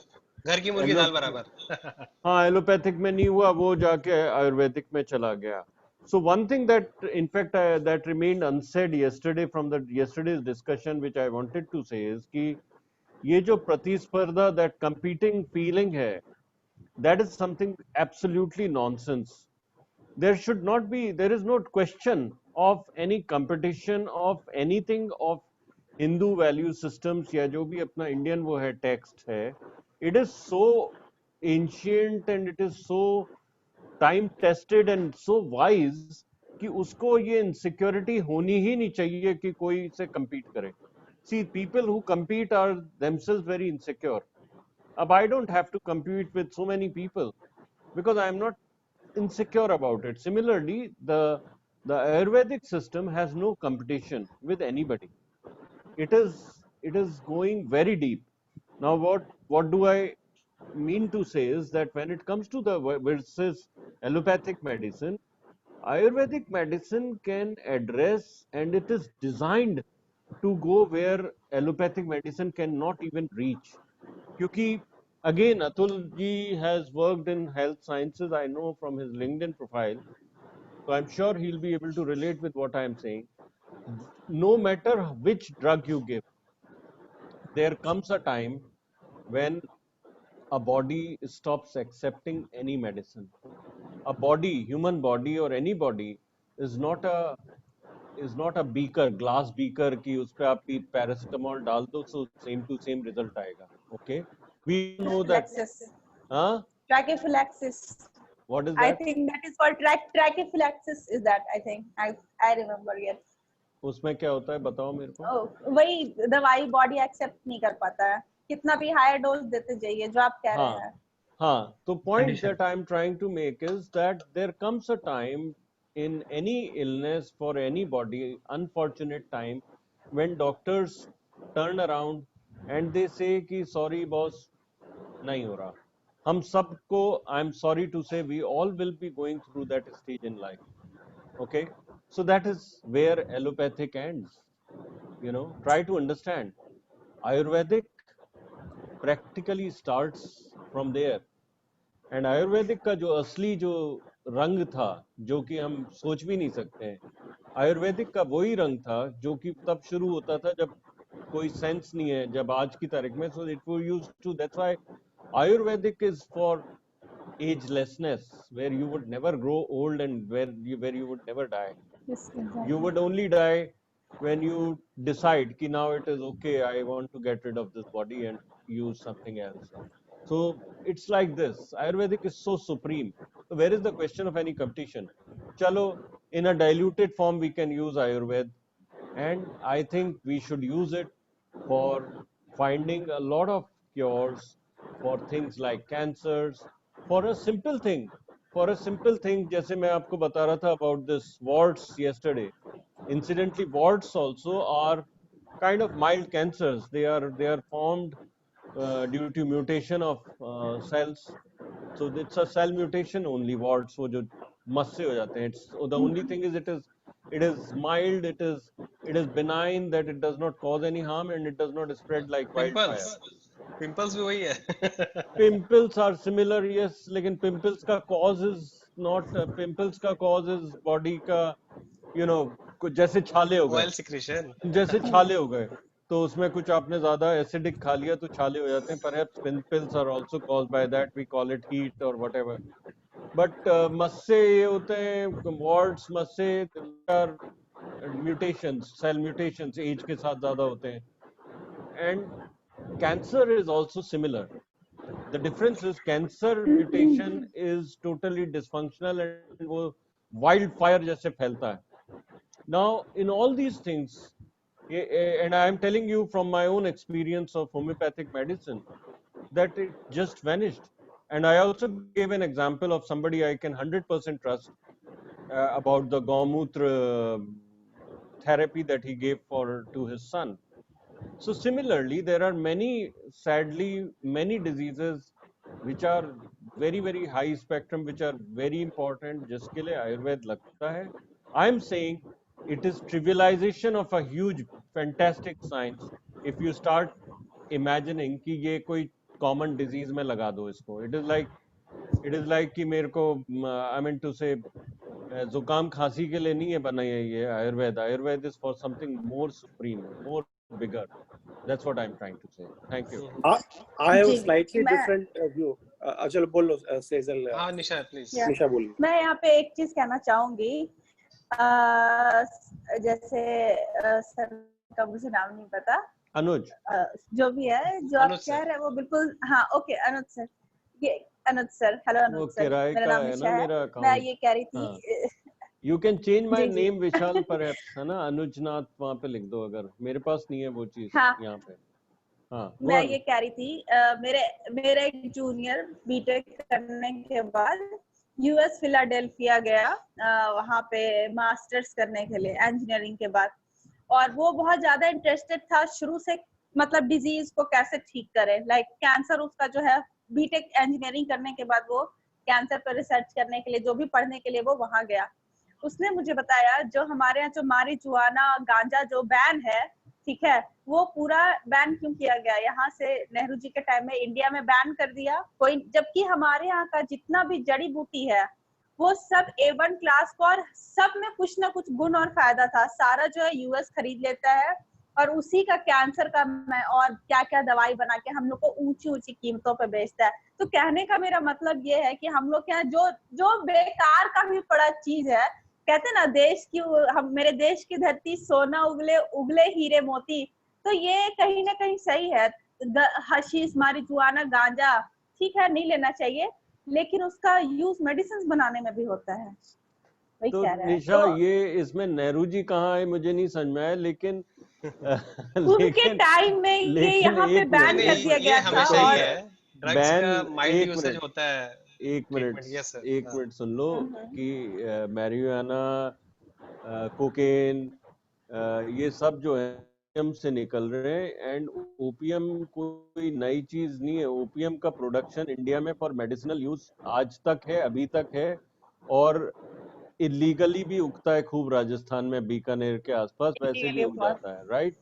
घर की मुर्गी एलो दाल बराबर। हाँ एलोपैथिक में नहीं हुआ, वो जाके आयुर्वेदिक में चला गया. So one thing that in fact that remained unsaid yesterday from the yesterday's discussion which I wanted to say is कि ये जो प्रतिस्पर्धा, that competing feeling है, that is something absolutely nonsense. There should not be, there is no question of any competition of anything of Hindu value systems या जो भी अपना Indian वो है text है. It is so ancient and it is so time tested and so wise कि उसको ये insecurity होनी ही नहीं चाहिए कि कोई से compete करे. See, people who compete are themselves very insecure. Ab I don't have to compete with so many people because I am not insecure about it. Similarly, the Ayurvedic system has no competition with anybody. It is going very deep. Now, what do I mean to say is that when it comes to the versus allopathic medicine, Ayurvedic medicine can address, and it is designed to go where allopathic medicine cannot even reach. Because again, Atul ji has worked in health sciences, I know from his LinkedIn profile, so I'm sure he'll be able to relate with what I'm saying. No matter which drug you give, there comes a time when a body stops accepting any medicine. A body, human body or any body, is not a beaker, glass beaker कि उस पे आप paracetamol डाल दो so same to same result आएगा. Okay, we know that. Tachyphylaxis. Huh? Tachyphylaxis. What is I that? think that is called tachyphylaxis. Is that? I think I remember. Yes. उसमें क्या होता है बताओ मेरे को. Oh, वही दवाई बॉडी एक्सेप्ट नहीं कर पाता है, कितना भी हायर डोज देते जाइए जो आप कह रहे हैं. हाँ, तो point Condition. that I'm trying to make is that there comes a time in any illness for anybody, unfortunate time, when doctors turn around and they say कि sorry boss नहीं हो रहा. हम सबको, I'm sorry to say, we all will be going through that stage in life. Okay, so that is where allopathic ends. Try to understand. Ayurvedic practically starts from there. And Ayurvedic का जो असली जो रंग था, जो कि हम सोच भी नहीं सकते हैं, आयुर्वेदिक का वही रंग था जो कि तब शुरू होता था जब कोई सेंस नहीं है, जब आज की तारीख में. So it was used to, that's why Ayurvedic is for agelessness, where you would never grow old and where you would never die. Yes, exactly. You would only die when you decide कि now it is okay, I want to get rid of this body and use something else. So it's like this. Ayurvedic is so supreme. So where is the question of any competition? Chalo, in a diluted form we can use Ayurveda, and I think we should use it for finding a lot of cures for things like cancers, for a simple thing. जैसे मैं आपको बता रहा था about this warts yesterday. Incidentally, warts also are kind of mild cancers. They are formed due to mutation of cells. So it's a cell mutation only. Warts वो जो मस से हो जाते हैं. It's the only thing is it is mild. It is benign, that it does not cause any harm and it does not spread like wildfire. Pimples भी वही है. Pimples are similar, yes. लेकिन pimples का cause is not pimples का cause is body का जैसे छाले हो गए. Oil secretion. जैसे छाले हो गए तो उसमें कुछ आपने ज्यादा एसिडिक खा लिया तो छाले हो जाते हैं. Perhaps pimples are also caused by that. We call it heat or whatever. But मस्से ये होते हैं, warts Massey are mutations, cell mutations, age के साथ ज्यादा होते हैं. and cancer is also similar. The difference is cancer mutation is totally dysfunctional and वो wildfire जैसे फैलता है. Now in all these things, and I am telling you from my own experience of homeopathic medicine, that it just vanished. And I also gave an example of somebody I can 100% trust about the Gaumutra therapy that he gave to his son. So similarly, there are sadly, many diseases which are very, very high spectrum, which are very important, जिसके लिए आयुर्वेद लगता है. I am saying it is trivialization of a huge, fantastic science if you start imagining कि ये कोई common disease में लगा दो इसको. It is like कि मेरे को I mean to say जुकाम खांसी के लिए नहीं है बना ये Ayurveda is for something more supreme, more bigger. That's what I'm trying to say. Thank you. I have a ji, slightly मैं- different view. चलो बोलो सेजल. हाँ निशा प्लीज. Yeah. निशा बोलिए. मैं यहाँ पे एक चीज कहना चाहूंगी. जैसे सर का मुझे नाम नहीं पता, अनुज, जो भी है जो आप अनुज कह सर. रहे हैं वो बिल्कुल हाँ ओके अनुज सर. ये अनुज सर, हेलो वो अनुज सर, किराए मेरा का नाम है निशा ना है. मेरा मैं अकाउंट. ये कह रही थी हाँ. You can change my ji, ji. name Vishal perhaps, है ना, अनुजनाथ वहाँ पे लिख दो अगर. मेरे पास नहीं है वो चीज हाँ. यहाँ पे. हाँ. मैं ये कह रही थी मेरे एक जूनियर बीटेक करने के बाद यूएस फिलाडेल्फिया गया वहाँ पे मास्टर्स करने के लिए इंजीनियरिंग के बाद, और वो बहुत ज्यादा इंटरेस्टेड था शुरू से, मतलब डिजीज को कैसे ठीक करे. लाइक कैंसर उसका जो है, बीटेक इंजीनियरिंग करने के बाद वो कैंसर पर रिसर्च करने के लिए, जो भी पढ़ने के लिए वो वहां गया. उसने मुझे बताया जो हमारे यहाँ जो मारिजुआना गांजा जो बैन है, ठीक है, वो पूरा बैन क्यों किया गया यहाँ से. नेहरू जी के टाइम में इंडिया में बैन कर दिया कोई, जबकि हमारे यहाँ का जितना भी जड़ी बूटी है वो सब A1 क्लास का, और सब में कुछ ना कुछ गुण और फायदा था. सारा जो है यूएस खरीद लेता है और उसी का कैंसर का और क्या क्या दवाई बना के हम लोग को ऊंची ऊंची कीमतों पे बेचता है. तो कहने का मेरा मतलब ये है कि हम लोग के यहाँ जो बेकार का भी बड़ा चीज है, कहते ना देश की, हम मेरे देश की धरती सोना उगले हीरे मोती, तो ये कहीं ना कहीं सही है. हशीश, मारिजुआना, गांजा ठीक है नहीं लेना चाहिए, लेकिन उसका यूज मेडिसिन बनाने में भी होता है. वही तो कह रहा है. निशा तो ये इसमें नेहरू जी कहाँ है मुझे नहीं समझ में आया, लेकिन उनके टाइम में ये यहाँ पे बैन कर दिया ये गया था. हमेशा ही और है. ड्रग्स का माइल्ड यूसेज होता है. एक मिनट Yes, sir. एक मिनट सुन लो कि मैरिजुआना, कोकेन, ये सब जो है ओपियम से निकल रहे हैं. एंड ओपियम कोई नई चीज नहीं है. ओपियम का प्रोडक्शन इंडिया में फॉर मेडिसिनल यूज आज तक है, अभी तक है, और इलीगली भी उगता है खूब राजस्थान में, बीकानेर के आसपास वैसे भी उग जाता है. राइट.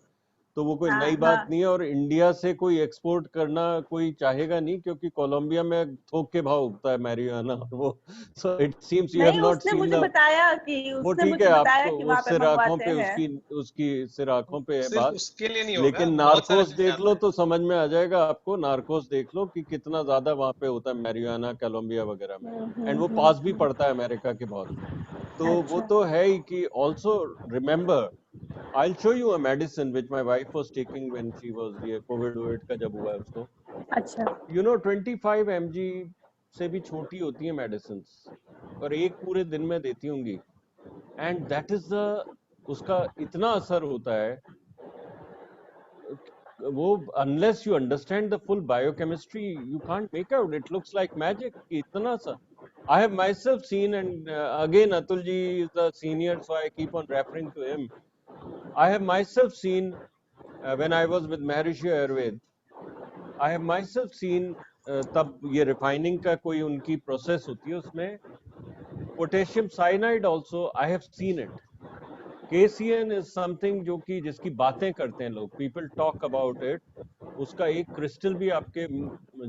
तो वो कोई नई बात नहीं है, और इंडिया से कोई एक्सपोर्ट करना कोई चाहेगा नहीं, क्योंकि कोलंबिया में थोक के भाव उगता है मैरिजुआना. वो so it seems you have not seen. मुझे बताया कि वो ठीक है, आपको वो सिर आंखों पे उसकी सिर आंखों पे है बात. उसके लिए नहीं होगा. लेकिन नार्कोस देख लो तो समझ में आ जाएगा आपको. नार्कोस देख लो कि कितना ज्यादा वहाँ पे होता है मैरिजुआना, कोलंबिया वगैरह में, एंड वो पास भी पड़ता है अमेरिका के बहुत. तो वो तो है ही कि also remember, I'll show you a medicine which my wife was taking when she was ये COVID का जब हुआ है उसको. अच्छा. You know 25 mg से भी छोटी होती है मेडिसिन, और एक पूरे दिन में देती होंगी. And that is उसका इतना असर होता है वो, unless you understand the full biochemistry you can't make out. It looks like magic. इतना सा. I have myself seen, and again Atul ji is the senior, so I keep on referring to him. I have myself seen when I was with Maharishi Ayurved, I have myself seen तब ये refining का कोई उनकी process होती है, उसमें potassium cyanide also I have seen it. KCN is something जो कि जिसकी बातें करते हैं लोग, people talk about it. उसका एक क्रिस्टल भी आपके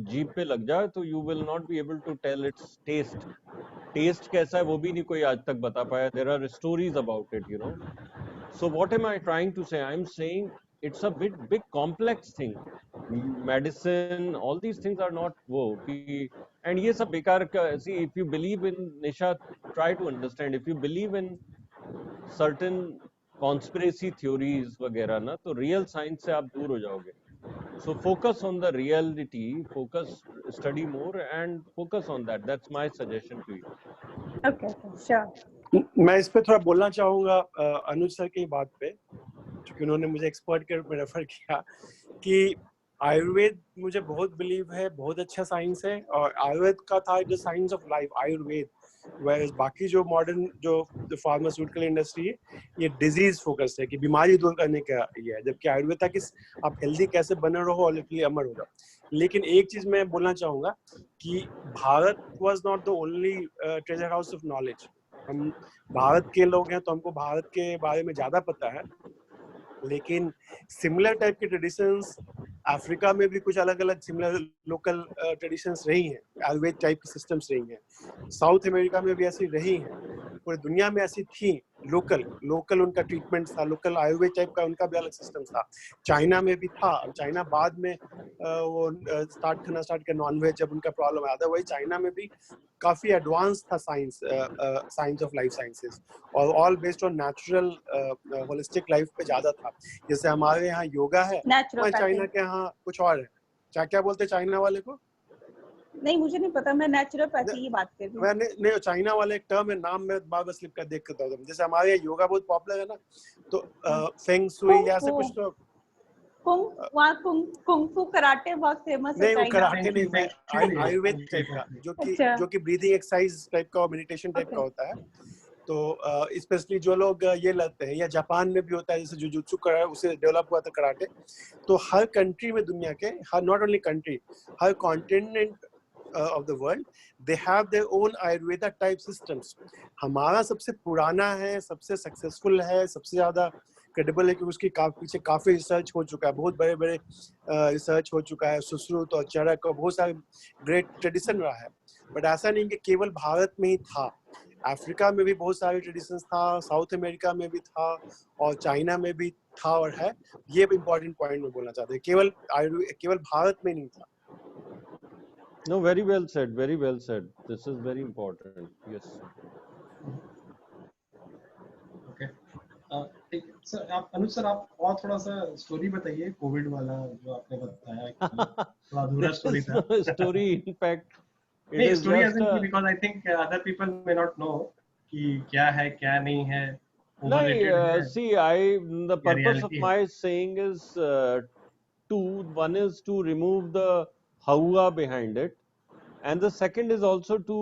जीभ पे लग जाए तो you will not be able to tell its taste. Taste कैसा है वो भी नहीं कोई आज तक बता पाया. There are stories about it, you know. So what am I trying to say? I'm saying it's a big complex thing. Medicine, all these things are not वो, and ये सब बेकार का. See, if you believe in, Nisha, try to understand. If you believe in certain conspiracy theories वगैरह ना, तो real science से आप दूर हो जाओगे. So focus on the reality, study more and focus on that. That's my suggestion to you. Okay, sure. मैं इस पे थोड़ा बोलना चाहूंगा अनुज सर की बात पे, क्योंकि उन्होंने मुझे एक्सपर्ट के रूप में रेफर किया कि आयुर्वेद मुझे बहुत बिलीव है, बहुत अच्छा साइंस है, और आयुर्वेद का था the science of life Ayurveda, where बाकी जो मॉडर्न जो फार्मास्यूटिकल इंडस्ट्री है ये डिजीज फोकस है कि बीमारी दूर करने का ये है, जबकि आयुर्वेद था कि आप हेल्दी कैसे बने रहो और लिटरली अमर हो जाओ। लेकिन एक चीज मैं बोलना चाहूंगा कि Bharat was not the only treasure house of knowledge. हम भारत के लोग हैं तो हमको भारत के बारे में ज्यादा पता है, लेकिन सिमिलर टाइप के ट्रेडिशंस अफ्रीका में भी कुछ अलग अलग सिमिलर लोकल ट्रेडिशंस रही हैं, आयुर्वेद टाइप की सिस्टम्स रही हैं, साउथ अमेरिका में भी ऐसी रही हैं, पूरी दुनिया में ऐसी थी। लोकल उनका ट्रीटमेंट था, लोकल आयुर्वेद टाइप का उनका भी अलग सिस्टम था। चाइना में भी था, चाइना बाद में वो स्टार्ट किया नॉनवेज जब उनका प्रॉब्लम आया था। वही चाइना में भी काफी एडवांस था साइंस ऑफ लाइफ साइंसेस, और all based on natural holistic life पे ज्यादा था। जैसे हमारे यहाँ योगा है, वहाँ चाइना के यहाँ कुछ और है। क्या बोलते हैं चाइना वाले को? नहीं, मुझे नहीं पता, मैं नेचुरोपैथी की बात कर रही हूँ। नहीं, चाइना वाले एक टर्म है, नाम में बार बार स्लिप कर देख के बताऊँ। जैसे हमारे यहाँ योगा बहुत पॉपुलर है ना, तो फेंग शुई या ऐसे कुछ, तो कुंग फू कराटे बहुत फेमस है। नहीं, वो कराटे नहीं, आयुर्वेद टाइप का, जो कि ब्रीदिंग एक्सरसाइज टाइप का और मेडिटेशन टाइप का होता है। तो स्पेशली जो लोग ये लेते हैं, या जापान में भी होता है, जैसे जुजुत्सु करा उसे डेवलप हुआ था कराटे। तो हर कंट्री में दुनिया के, her not only country, her continent of the world, they have their own Ayurveda type systems. हमारा सबसे पुराना है, सबसे सक्सेसफुल है, सबसे ज्यादा क्रेडिबल है, कि उसकी पीछे काफी रिसर्च हो चुका है, बहुत बड़े बड़े रिसर्च हो चुका है, सुश्रुत और चरक और बहुत सारे ग्रेट ट्रेडिशन रहा है। बट ऐसा नहीं कि केवल भारत में ही था, अफ्रीका में भी बहुत सारे ट्रेडिशंस था, साउथ अमेरिका में भी था, और चाइना में भी था और है। ये इम्पोर्टेंट पॉइंट में बोलना चाहते हैं, केवल भारत में नहीं था। No, very well said, very well said. This is very important. Yes. Okay. ठीक सर, आप अनुज सर, आप और थोड़ा सा स्टोरी बताइए, कोविड वाला जो आपने बताया, थोड़ा अधूरा स्टोरी था। Story, in fact, it नहीं, is story just a... because I think other people may not know कि क्या है क्या नहीं है, No, overrated है, see, the purpose of reality my saying is two. One is to remove the hawa behind it, and the second is also to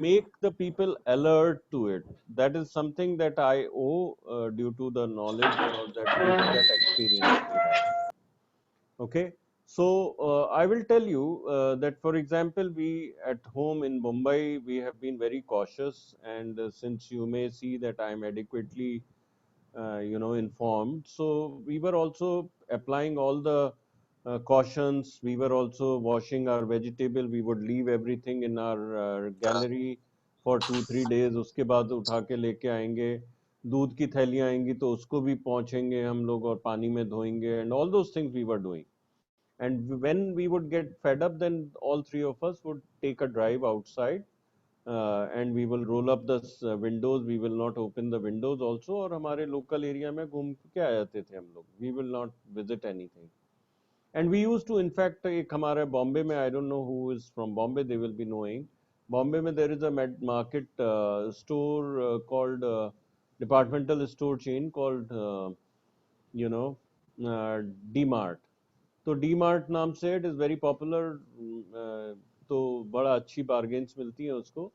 make the people alert to it. That is something that I owe due to the knowledge or that due to that experience we have. Okay, so I will tell you that, for example, we at home in Mumbai, we have been very cautious, and since you may see that I am adequately informed, so we were also applying all the cautions. We were also washing our vegetable. We would leave everything in our gallery for 2-3 days. उसके बाद उठा के लेके आएंगे, दूध की थैलियाँ आएंगी तो उसको भी पहुँचेंगे हम लोग और पानी में धोएंगे, and all those things we were doing. And when we would get fed up, then all three of us would take a drive outside, and we will roll up the windows. We will not open the windows also, और हमारे local area में घूम के आ जाते थे हम लोग. We will not visit anything. And we used to, in fact, एक हमारे Bombay में, I don't know who is from Bombay, they will be knowing. Bombay में there is a market store called departmental store chain called D-Mart. तो D mart नाम से it is very popular, तो बड़ा अच्छी बार्गेन्स मिलती हैं उसको।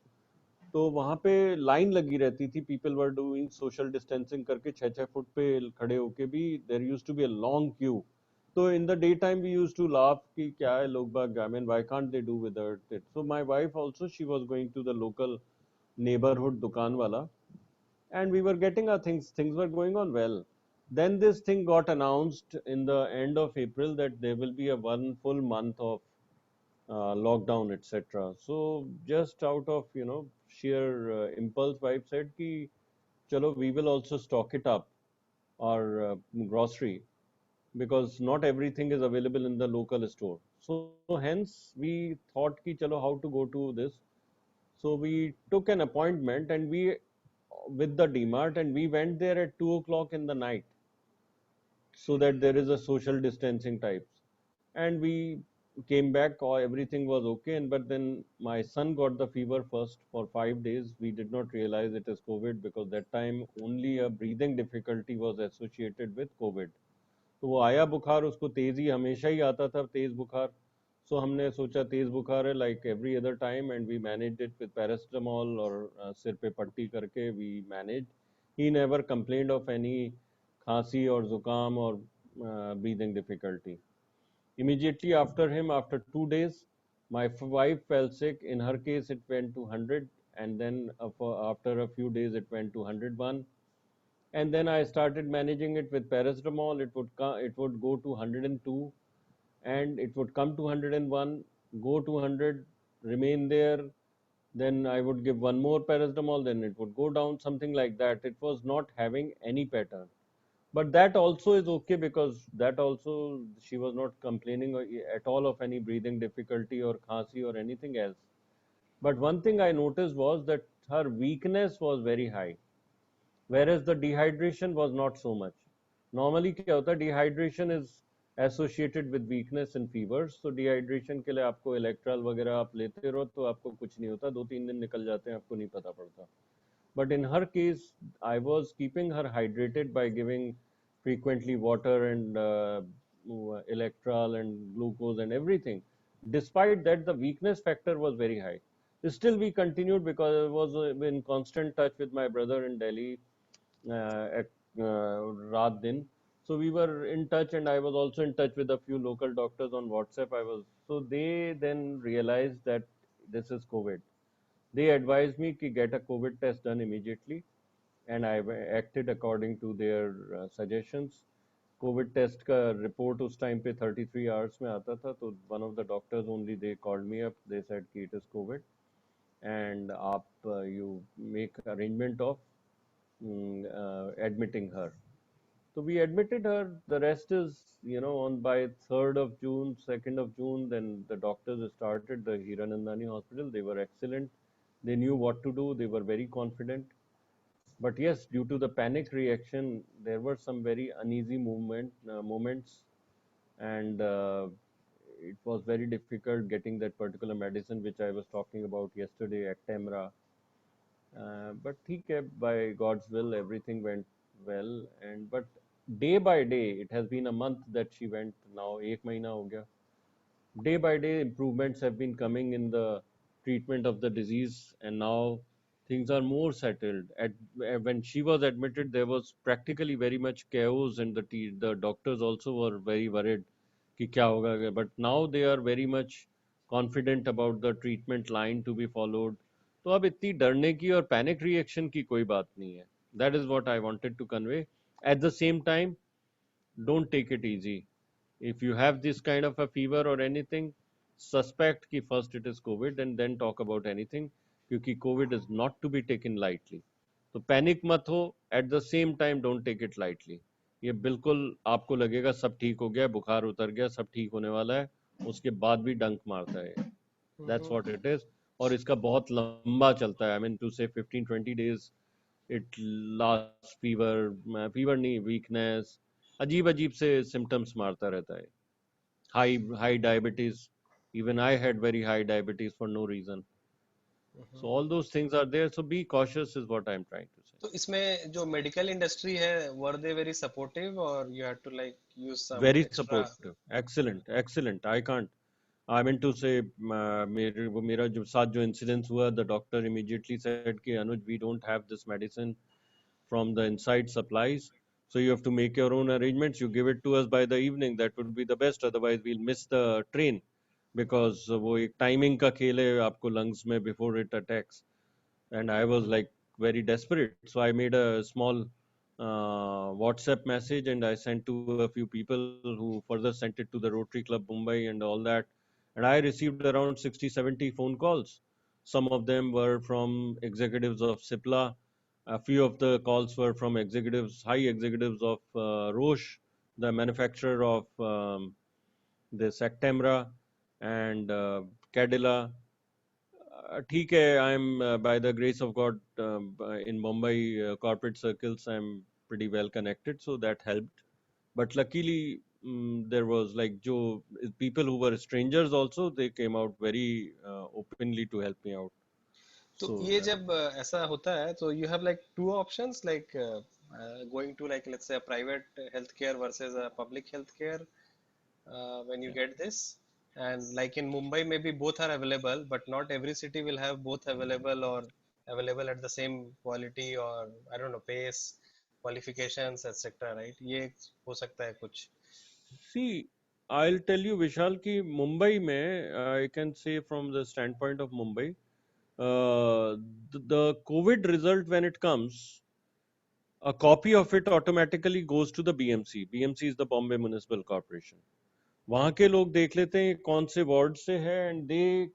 तो वहाँ पे लाइन लगी रहती थी, people were doing social distancing करके 6-6 फुट पे खड़े होके भी, there used to be a long queue. तो in the day time we used to laugh कि क्या है लोग बाग, I mean why can't they do without it. So my wife also, she was going to the local neighbourhood दुकान वाला, and we were getting our things were going on well. Then this thing got announced in the end of April that there will be a 1 full month of lockdown, etc. So just out of sheer impulse, wife said ki chalo we will also stock it up, our grocery, because not everything is available in the local store. So hence we thought ki chalo how to go to this. So we took an appointment and we with the DMart, and we went there at 2 o'clock in the night, so that there is a social distancing types. and we came back. Everything was okay, and but then my son got the fever first for 5 days. We did not realize it is COVID because that time only a breathing difficulty was associated with COVID. तो वो आया बुखार, उसको तेज ही हमेशा ही आता था, तेज बुखार. सो हमने सोचा तेज बुखार है like every other time, and we managed it with paracetamol, और सिर पे पट्टी करके we managed. He never complained of any खांसी और जुकाम और breathing difficulty. Immediately after him, after 2 days, my wife fell sick. In her case, it went to 100, and then after a few days, it went to 101. And then I started managing it with paracetamol. It would go to 102, and it would come to 101, go to 100, remain there. Then I would give one more paracetamol, then it would go down, something like that. It was not having any pattern. But that also is okay, because that also she was not complaining at all of any breathing difficulty or khansi or anything else. But one thing I noticed was that her weakness was very high, whereas the dehydration was not so much. Normally क्या होता है, dehydration is associated with weakness and fevers. So dehydration के लिए आपको Electral वगैरह आप लेते रहो तो आपको कुछ नहीं होता, 2-3 दिन निकल जाते हैं, आपको नहीं पता पड़ता. But in her case, I was keeping her hydrated by giving frequently water and electral and glucose and everything. Despite that, the weakness factor was very high. Still, we continued because I was in constant touch with my brother in Delhi at Raat Din. So we were in touch, and I was also in touch with a few local doctors on WhatsApp. So they then realized that this is COVID. They advised me to get a COVID test done immediately, and I acted according to their suggestions. COVID test का report उस time पे 33 hours में आता था, तो one of the doctors only, they called me up, they said कि it is COVID, and आप you make arrangement of admitting her. So we admitted her. The rest is, on by 3rd of June, 2nd of June, then the doctors started the Hiranandani Hospital. They were excellent. They knew what to do. They were very confident. But yes, due to the panic reaction, there were some very uneasy moments, and it was very difficult getting that particular medicine which I was talking about yesterday, Actemra. But ठीक है, by God's will, everything went well. But day by day, it has been a month that she went now. 1 महीना हो गया. Day by day, improvements have been coming in the treatment of the disease, and now things are more settled. When she was admitted, there was practically very much chaos, and the doctors also were very worried कि क्या होगा. But now they are very much confident about the treatment line to be followed. तो अब इतनी डरने की और panic reaction की कोई बात नहीं है. That is what I wanted to convey. At the same time, don't take it easy. If you have this kind of a fever or anything, suspect कि first it is COVID and then talk about anything, क्योंकि COVID is not to be taken lightly. तो panic मत हो, at the same time don't take it lightly. ये बिल्कुल आपको लगेगा सब ठीक हो गया, बुखार उतर गया, सब ठीक होने वाला है, उसके बाद भी डंक मारता है. That's what it is. और इसका बहुत लंबा चलता है. I mean to say 15-20 days it lasts. fever नहीं, weakness, अजीब अजीब से symptoms मारता रहता है. High diabetes. Even I had very high diabetes for no reason. So all those things are there. So be cautious is what I'm trying to say. तो इसमें जो मेडिकल इंडस्ट्री है, were they very supportive or you had to like use some Very extra? supportive. Excellent. I can't. I meant to say, मेरा जो साथ जो incidents हुआ, the doctor immediately said कि Anuj, we don't have this medicine from the inside supplies, so you have to make your own arrangements. You give it to us by the evening. That would be the best. Otherwise, we'll miss the train, because वो एक timing का खेल है आपको lungs में before it attacks. And I was like very desperate, so I made a small WhatsApp message, and I sent to a few people who further sent it to the Rotary Club Mumbai and all that. And I received around 60-70 phone calls. Some of them were from executives of Cipla. A few of the calls were from high executives of Roche, the manufacturer of this Actemra, and Cadila. ठीक है, I'm by the grace of God in Mumbai corporate circles, I'm pretty well connected, so that helped. But luckily, there was like people who were strangers also, they came out very openly to help me out. तो So ये जब ऐसा होता है तो you have like two options like going to like let's say a private healthcare versus a public healthcare when you get this, and like in Mumbai maybe both are available but not every city will have both available or available at the same quality or I don't know pace qualifications etc, right? ये हो सकता है कुछ. see, I'll tell you, Vishal, कि मुंबई में I can say from the standpoint of Mumbai, the COVID result when it comes, a copy of it automatically goes to the BMC. BMC is the Bombay Municipal Corporation. वहाँ के लोग देख लेते हैं कौन से वार्ड से है and they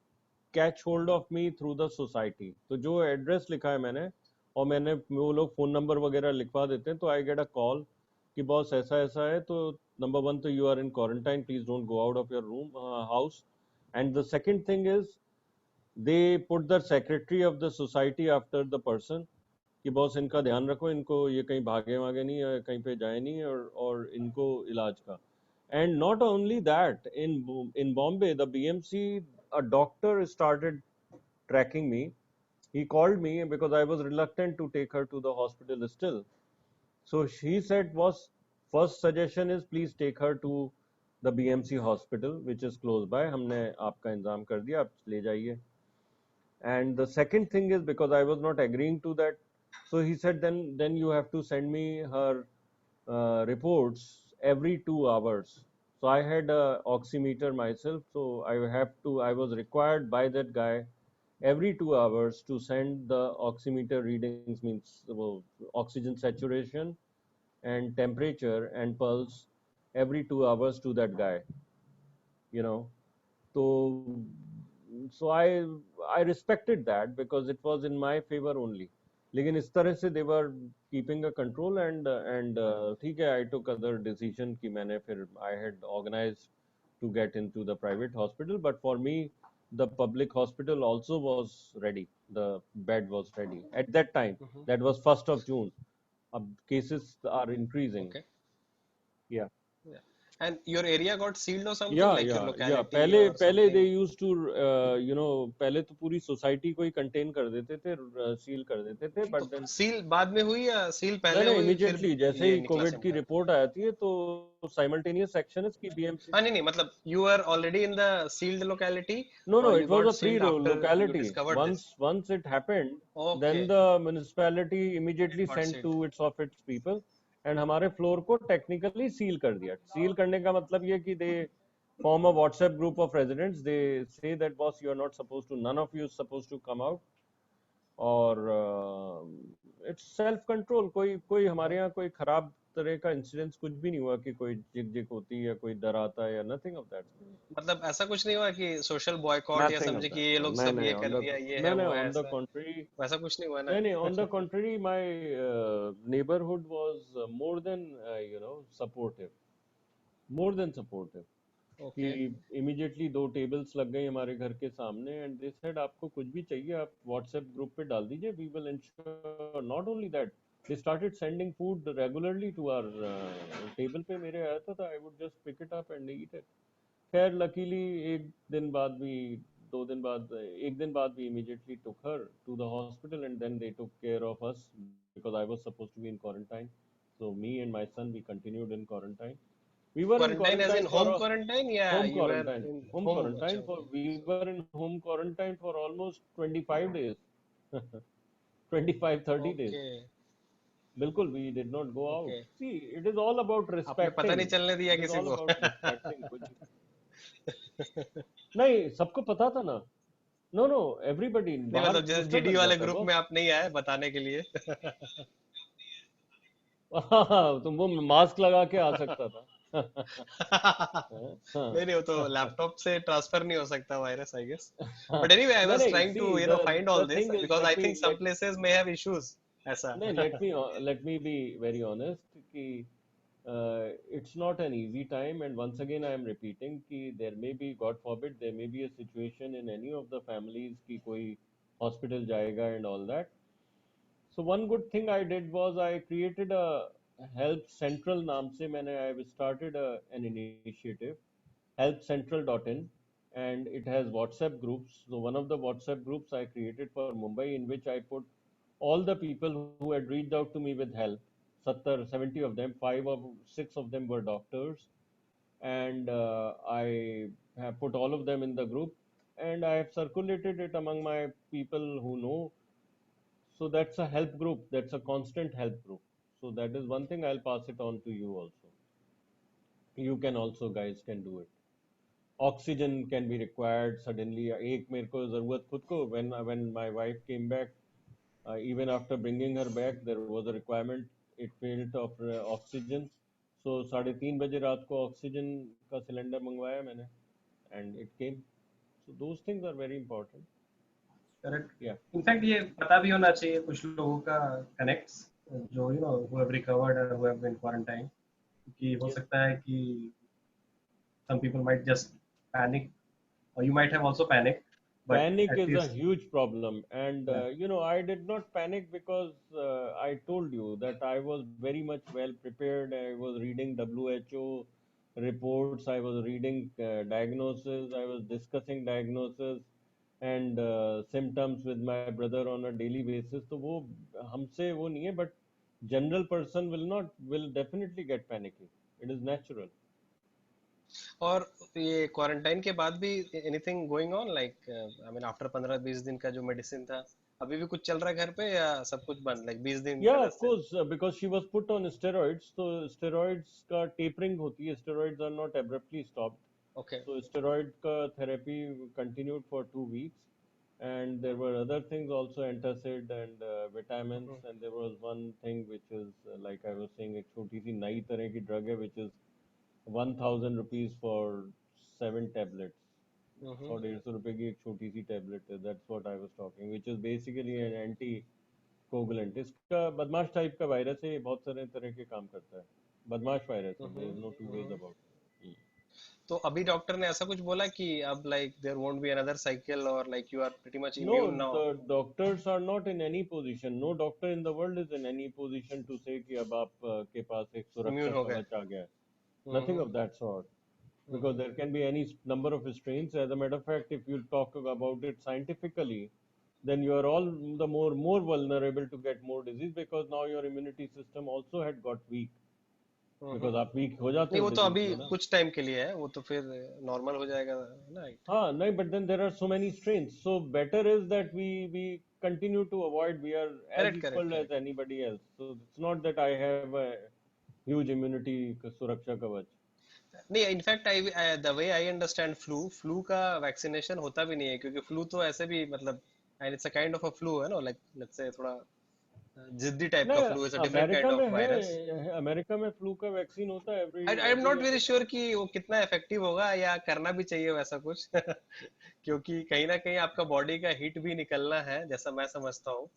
catch hold of me through the society. तो जो एड्रेस लिखा है मैंने और मैंने वो लोग फोन नंबर वगैरह लिखवा देते हैं, तो आई गेट अ कॉल कि बॉस ऐसा ऐसा है. तो नंबर वन तो you are in quarantine, please don't go out of your room house. And the second thing is they put the secretary of the society after the person कि boss इनका ध्यान रखो, इनको ये कहीं भागे वागे नहीं या कहीं पे जाए नहीं, और इनको इलाज का. And not only that, in Bombay, the BMC, a doctor started tracking me. He called me because I was reluctant to take her to the hospital still. So she said, was first suggestion is please take her to the BMC hospital, which is close by. हमने आपका इंतजाम कर दिया, आप ले जाइए. And the second thing is because I was not agreeing to that, so he said then you have to send me her reports every 2 hours. So I had a oximeter myself, so I was required by that guy every 2 hours to send the oximeter readings, means oxygen saturation and temperature and pulse every 2 hours to that guy, you know. So I respected that because it was in my favor only. लेकिन इस तरह से they were keeping a control, and ठीक है, I took other decision कि मैंने फिर I had organized to get into the private hospital, but for me the public hospital also was ready. The bed was ready at that time. Mhm. That was 1st of June. अब cases are increasing. Okay. Yeah. Yeah. And your area got sealed or something, Yeah, like your yeah, locality पहले or पहले they something? used to पहले तो पूरी society को ही contain कर देते थे, सील कर देते थे, तो बट देन सील बाद में हुई या सील नहीं पहले नहीं हुई फिर इमीडिएटली जैसे ये ही निकला कोविड की सेंटर? रिपोर्ट आती है तो साइमल्टेनियस एक्शन है कि बीएमसी. हाँ नहीं मतलब you were already in the sealed locality No, or you it was got a free sealed after you locality. discovered this? Once it happened, then Okay, the municipality immediately it got sent sealed. to its people, and हमारे floor को technically seal कर दिया. Seal करने का मतलब ये कि they form a WhatsApp group of residents. They say that boss, you are not supposed to, none of you is supposed to come out, और इट्स सेल्फ कंट्रोल. कोई कोई हमारे यहाँ कोई खराब तरह का इंसिडेंस कुछ भी नहीं हुआ कि कोई जिक जिक होती या कोई डराता है या नथिंग ऑफ दैट. मतलब ऐसा कुछ नहीं हुआ कि सोशल बॉयकॉट या Nothing of समझे कि that. ये लोग नहीं सब नहीं ये कर दिया, ये है नहीं नहीं वो है on the ऐसा, contrary. वैसा कुछ नहीं हुआ ना? नहीं नहीं on the contrary, my neighborhood was more than supportive, more than supportive. कि Okay. इमीडिएटली 2 टेबल्स लग गई हमारे घर के सामने, एंड दे सेड आपको कुछ भी चाहिए आप व्हाट्सएप ग्रुप पे डाल दीजिए, we will ensure. Not only that, they started sending food regularly to our table पे. मेरे आता था, I would just pick it up and eat it. खैर लकीली एक दिन बाद भी 2 दिन बाद, एक दिन बाद भी immediately took her to the hospital, and then they took care of us because I was supposed to be in quarantine. So me and my son, we continued in quarantine. We were in Quarantine as in quarantine for home a quarantine या home you were quarantine. in Home home? अच्छा quarantine for okay. we were in home quarantine for almost 25 days. 25-30 days. Okay. बिल्कुल, we did not go out. Okay. See, it is all about आपने पता respecting. नहीं चलने दिया It is किसी all को? about respecting. नहीं, सबको पता था ना. नो नो, एवरीबडी नहीं बाहर मतलब जैसे पोस्टर जीडी लग वाले जाता है ग्रुप बॉस. में आप नहीं आए बताने के लिए? तुम वो मास्क लगा के आ सकता था. नहीं नहीं वो तो लैपटॉप से ट्रांसफर नहीं हो सकता virus I guess. But anyway I नहीं वाज नहीं, trying see to find all the this thing is, because I think some places may have issues ऐसा. let me be very honest कि it's not an easy time, and once again I am repeating कि there may be, God forbid, there may be a situation in any of the families कि कोई hospital जाएगा and all that. So one good thing I did was I created a help central नाम से मैंने I started an initiative helpcentral.in, and it has WhatsApp groups. So one of the WhatsApp groups I created for Mumbai, in which I put all the people who had reached out to me with help, 70 of them, 6 of them were doctors, and I have put all of them in the group, and I have circulated it among my people who know. So that's a help group, that's a constant help group. So that is one thing, I'll pass it on to you also. You can also, guys, can do it. Oxygen can be required suddenly. एक मेरे को ज़रूरत खुद को when my wife came back, even after bringing her back, there was a requirement. It failed of oxygen. So 3:30 बजे रात को oxygen का सिलेंडर मंगवाया मैंने, and it came. So those things are very important. Correct. Yeah. In fact ये पता भी होना चाहिए कुछ लोगों का कनेक्ट्स जो who have recovered or who have been quarantined, कि हो सकता है कि some people might just panic, or you might have also panicked, but Panic at is a least huge problem, and yeah. I did not panic because I told you that I was very much well prepared. I was reading WHO reports, I was reading diagnosis, I was discussing diagnosis and symptoms with my brother on a daily basis. तो वो हमसे वो नहीं है, but general person will definitely get panicky. It is natural. और ये quarantine के बाद भी anything going on, like I mean after 15-20 दिन का जो मेडिसिन था, अभी भी कुछ चल रहा है घर पे या सब कुछ बंद, लाइक 20 दिन? Yeah, of course, because she was put on steroids, so steroids का tapering होती है, steroids are not abruptly stopped. Okay. So steroid का therapy continued for 2 weeks, and there were other things also, antacid and vitamins, and there was one thing which is like I was saying, एक छोटी सी नई तरह की drug है which is 1000 rupees for 7 tablets. 150 रुपए की एक छोटी सी टेबलेट है, that's what I was talking, which is basically an anti-coagulant. इसका बदमाश टाइप का वायरस है, बहुत सारे तरह के काम करता है, बदमाश वायरस है, there is no two ways about it. तो अभी डॉक्टर ने ऐसा कुछ बोला कि अब like there won't be another cycle और like you are pretty much immune now? No, the doctors are not in any position. No doctor in the world is in any position to say कि अब आप के पास एक सुरक्षा कवच आ गया है. Nothing of that sort. Because there can be any number of strains. As a matter of fact, if you talk about it scientifically, then you are all the more vulnerable to get more disease, because now your immunity system also had got weak. Because आप weak हो जाते नहीं, हो वो तो अभी disease में ना. कुछ टाइम के लिए है, वो तो फिर नॉर्मल हो जाएगा ना. हाँ नहीं, but then there are so many strains, so better is that we continue to avoid. We are as equal as anybody else, so it's not that I have a huge immunity सुरक्षा कवच. नहीं, in fact the way I understand flu का vaccination होता भी नहीं है, क्योंकि flu तो ऐसे भी मतलब and it's a kind of a flu है ना, लाइक लेट्स से थोड़ा जिद्दी टाइप का flu, is a different kind of virus. America में फ्लू का वैक्सीन होता है I am not very sure कि वो कितना इफेक्टिव होगा या करना भी चाहिए वैसा कुछ क्योंकि कहीं ना कहीं आपका बॉडी का हीट भी निकलना है, जैसा मैं समझता हूँ.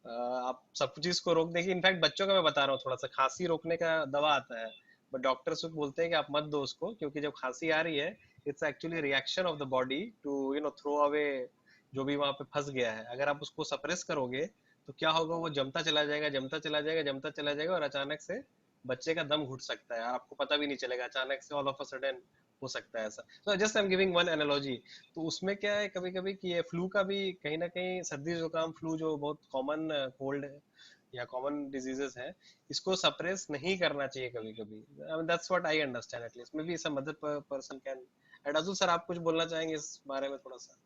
आप सब चीज को रोक देंगे. इनफैक्ट बच्चों का मैं बता रहा हूँ, थोड़ा सा खांसी रोकने का दवा आता है, बट डॉक्टर्स बोलते हैं कि आप मत दो उसको, क्योंकि जब खांसी आ रही है it's actually reaction of the body to throw away जो भी वहां पे फंस गया है. अगर आप उसको सप्रेस करोगे तो क्या होगा, वो जमता चला जाएगा, जमता चला जाएगा, जमता चला जाएगा, और अचानक से बच्चे का दम घुट सकता है, आपको पता भी नहीं चलेगा, अचानक से ऑल ऑफ अ सडन हो सकता है ऐसा. So just I am giving one analogy. तो उसमें क्या है कभी कभी कि ये फ्लू का भी कहीं ना कहीं, सर्दी जुकाम फ्लू जो बहुत कॉमन कोल्ड या कॉमन डिजीजेस है, इसको सप्रेस नहीं करना चाहिए कभी कभी. That's what I understand, at least maybe some other person can add. अजूल सर, आप कुछ बोलना चाहेंगे इस बारे में थोड़ा सा?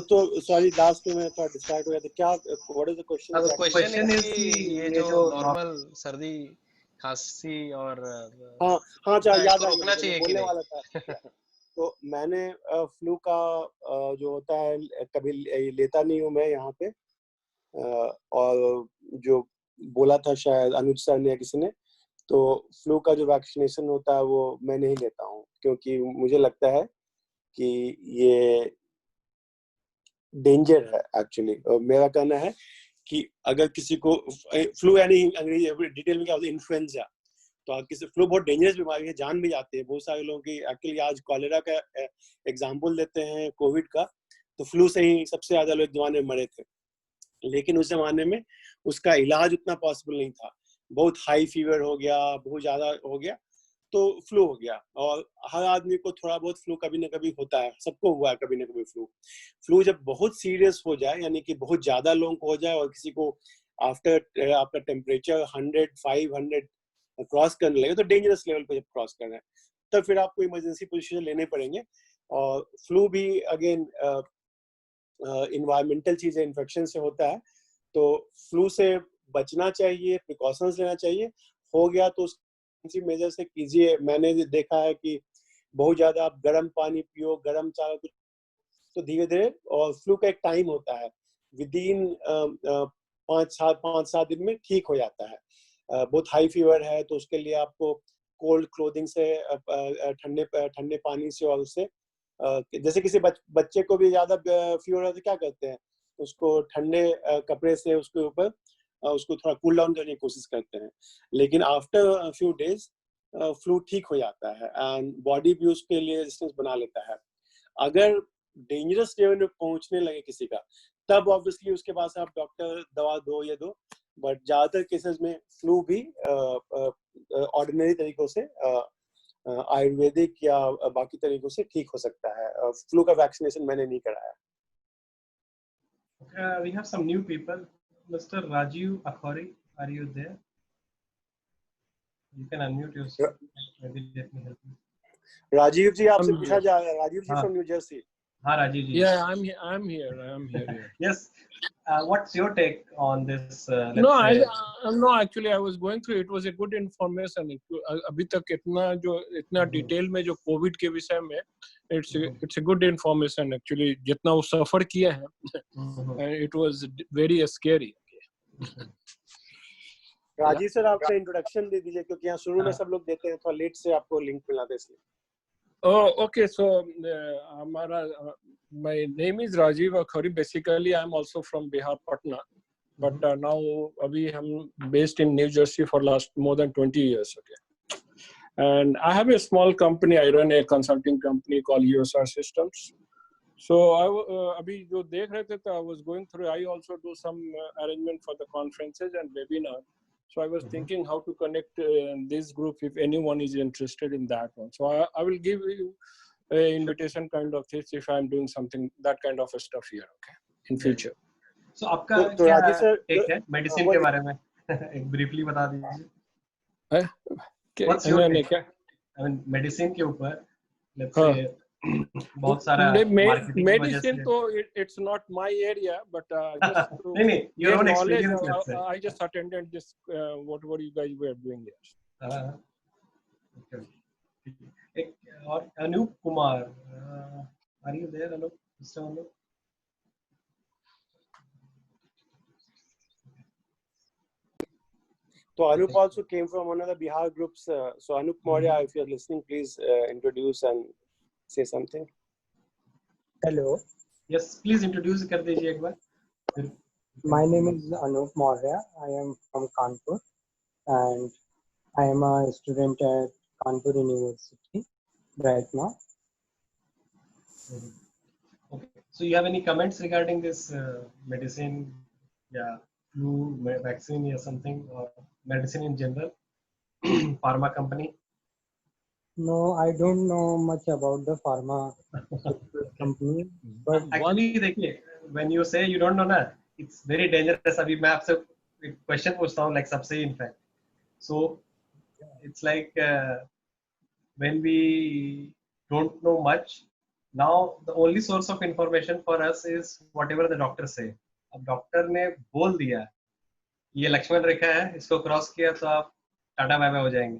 तो सॉरी, लास्ट में मैं थोड़ा डिस्ट्रैक्ट हो गया था. क्या what is the question? The question is कि ये जो नॉर्मल सर्दी खांसी और हाँ याद आ रोकना चाहिए कि बोलने वाला था. तो मैंने फ्लू का जो होता है कभी लेता नहीं हूँ मैं यहाँ पे, और जो बोला था शायद अनुज सर ने या किसी ने, तो फ्लू का जो वैक्सीनेशन होता है वो मैं नहीं लेता हूँ, क्योंकि मुझे लगता है कि ये डेंजर है एक्चुअली. मेरा कहना है कि अगर किसी को फ्लू, यानी अंग्रेजी डिटेल में क्या होता है, इन्फ्लुएंजा, तो किसी फ्लू बहुत डेंजरस बीमारी है, जान भी जाती है बहुत सारे लोगों की. एक्चुअली आज कॉलेरा का एग्जांपल देते हैं, कोविड का, तो फ्लू से ही सबसे ज्यादा लोग जमाने में मरे थे. लेकिन उस जमाने में उसका इलाज उतना पॉसिबल नहीं था। बहुत हाई फीवर हो गया, बहुत ज्यादा हो गया तो फ्लू हो गया। और हर आदमी को थोड़ा बहुत फ्लू कभी ना कभी होता है, सबको हुआ है कभी ना कभी फ्लू। फ्लू जब बहुत सीरियस हो जाए, यानी कि बहुत ज्यादा लोगों को हो जाए और किसी को आफ्टर आपका टेम्परेचर 100 500 क्रॉस करने लगे, तो डेंजरस लेवल पे जब क्रॉस कर रहे हैं, तब फिर आपको इमरजेंसी पोजीशन लेने पड़ेंगे। और फ्लू भी अगेन इन्वायरमेंटल चीजें, इन्फेक्शन से होता है, तो फ्लू से बचना चाहिए, प्रिकॉशंस लेना चाहिए। हो गया तो उसी मेजर से कीजिए। मैंने देखा है कि बहुत ज्यादा आप गर्म पानी पियो, गर्म चाय, तो धीरे धीरे, और फ्लू का एक टाइम होता है, विद इन 5-7 दिन में ठीक हो जाता है। बहुत हाई फीवर है तो उसके लिए आपको कोल्ड क्लोथिंग से, ठंडे ठंडे पानी से, और उससे जैसे किसी बच्चे को भी ज्यादा फीवर है तो क्या करते हैं, उसको ठंडे कपड़े से उसके ऊपर उसको थोड़ा कूल डाउन करने की कोशिश करते हैं। लेकिन आफ्टर फ्यू डेज फ्लू ठीक हो जाता है एंड बॉडी भी उसके लिए रेजिस्टेंस बना लेता है। अगर डेंजरस लेवल में पहुंचने लगे किसी का, तब ऑब्वियसली उसके पास आप डॉक्टर दवा दो या दो, बट ज्यादातर केसेस में फ्लू भी ऑर्डिनरी तरीकों से, आयुर्वेदिक या बाकी तरीकों से ठीक हो सकता है। फ्लू का वैक्सीनेशन मैंने नहीं कराया। We have some new people. Mr. Rajiv Akhori, are you there? You can unmute yourself. Maybe let me help you. Rajiv जी आपसे पूछा जा रहा है। राजीव जी from New Jersey. हाँ राजीव जी. Yeah, I'm here. Yes. What's your take on this? No, actually I was going through. It was a good information. अभी तक इतना detail में जो कोविड के विषय में, it's a good information actually. जितना वो सफर किया है, it was very scary. Rajiv sir आपका इंट्रोडक्शन दे दीजिए, क्योंकि यहाँ शुरू में सब लोग देते हैं, थोड़ा लेट से आपको लिंक मिला था इसलिए। Oh, okay. So, my name is Rajiv Akhori. Basically, I'm also from Bihar, Patna. But now, I'm based in New Jersey for last more than 20 years. Okay. And I have a small company. I run a consulting company called USR Systems. So, I was going through. I also do some arrangement for the conferences and webinar. So I was thinking how to connect this group if anyone is interested in that one. So I will give you an invitation kind of this if I'm doing something, that kind of stuff here, okay, in future. So आपका क्या take है medicine के बारे में? एक briefly बता दीजिए. What's your take? I mean medicine के ऊपर, let's say बहुत सारा medicine तो it's not my area, but just to your own knowledge, experience. I just attended this whatever you guys were doing here. Okay. और Anoop Kumar, are you there, Anup? Mr. Anup? So Anup also came from one of the Bihar groups. So Anup Maurya, if you're listening, please introduce and say something. Hello. Yes, please introduce कर दीजिए एक बार. My name is Anup Maurya. I am from Kanpur and I am a student at Kanpur University right now. Okay. So you have any comments regarding this medicine, flu vaccine or something, or medicine in general, pharma company? No, I don't know much about the pharma company. But actually, when you say you don't know, na, it's very dangerous. अभी मैं आपसे एक question पूछता हूँ, like सबसे in fact. So it's like when we don't know much, now the only source of information for us is whatever the doctor say. अब doctor ने बोल दिया ये लक्ष्मण रेखा है, इसको क्रॉस किया तो आप टाटा बाय बाय हो जाएंगे,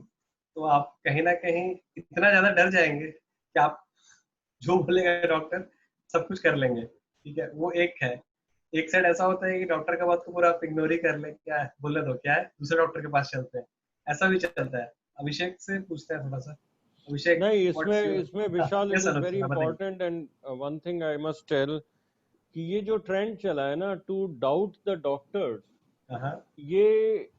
तो आप कहीं ना कहीं इतना ज्यादा डर जाएंगे कि आप जो बोलेगा डॉक्टर सब कुछ कर लेंगे. ठीक है, वो एक है. एक साइड ऐसा होता है कि डॉक्टर का बात को पूरा आप इग्नोर ही कर ले, क्या है बोलने दो, क्या है दूसरे डॉक्टर के पास चलते हैं, ऐसा भी चलता है. अभिषेक से पूछते हैं थोड़ा सा. अभिषेक नहीं, इसमें Vishal, it is very important and one thing I must tell कि ये जो ट्रेंड चला है ना टू डाउट द डॉक्टर्स, ये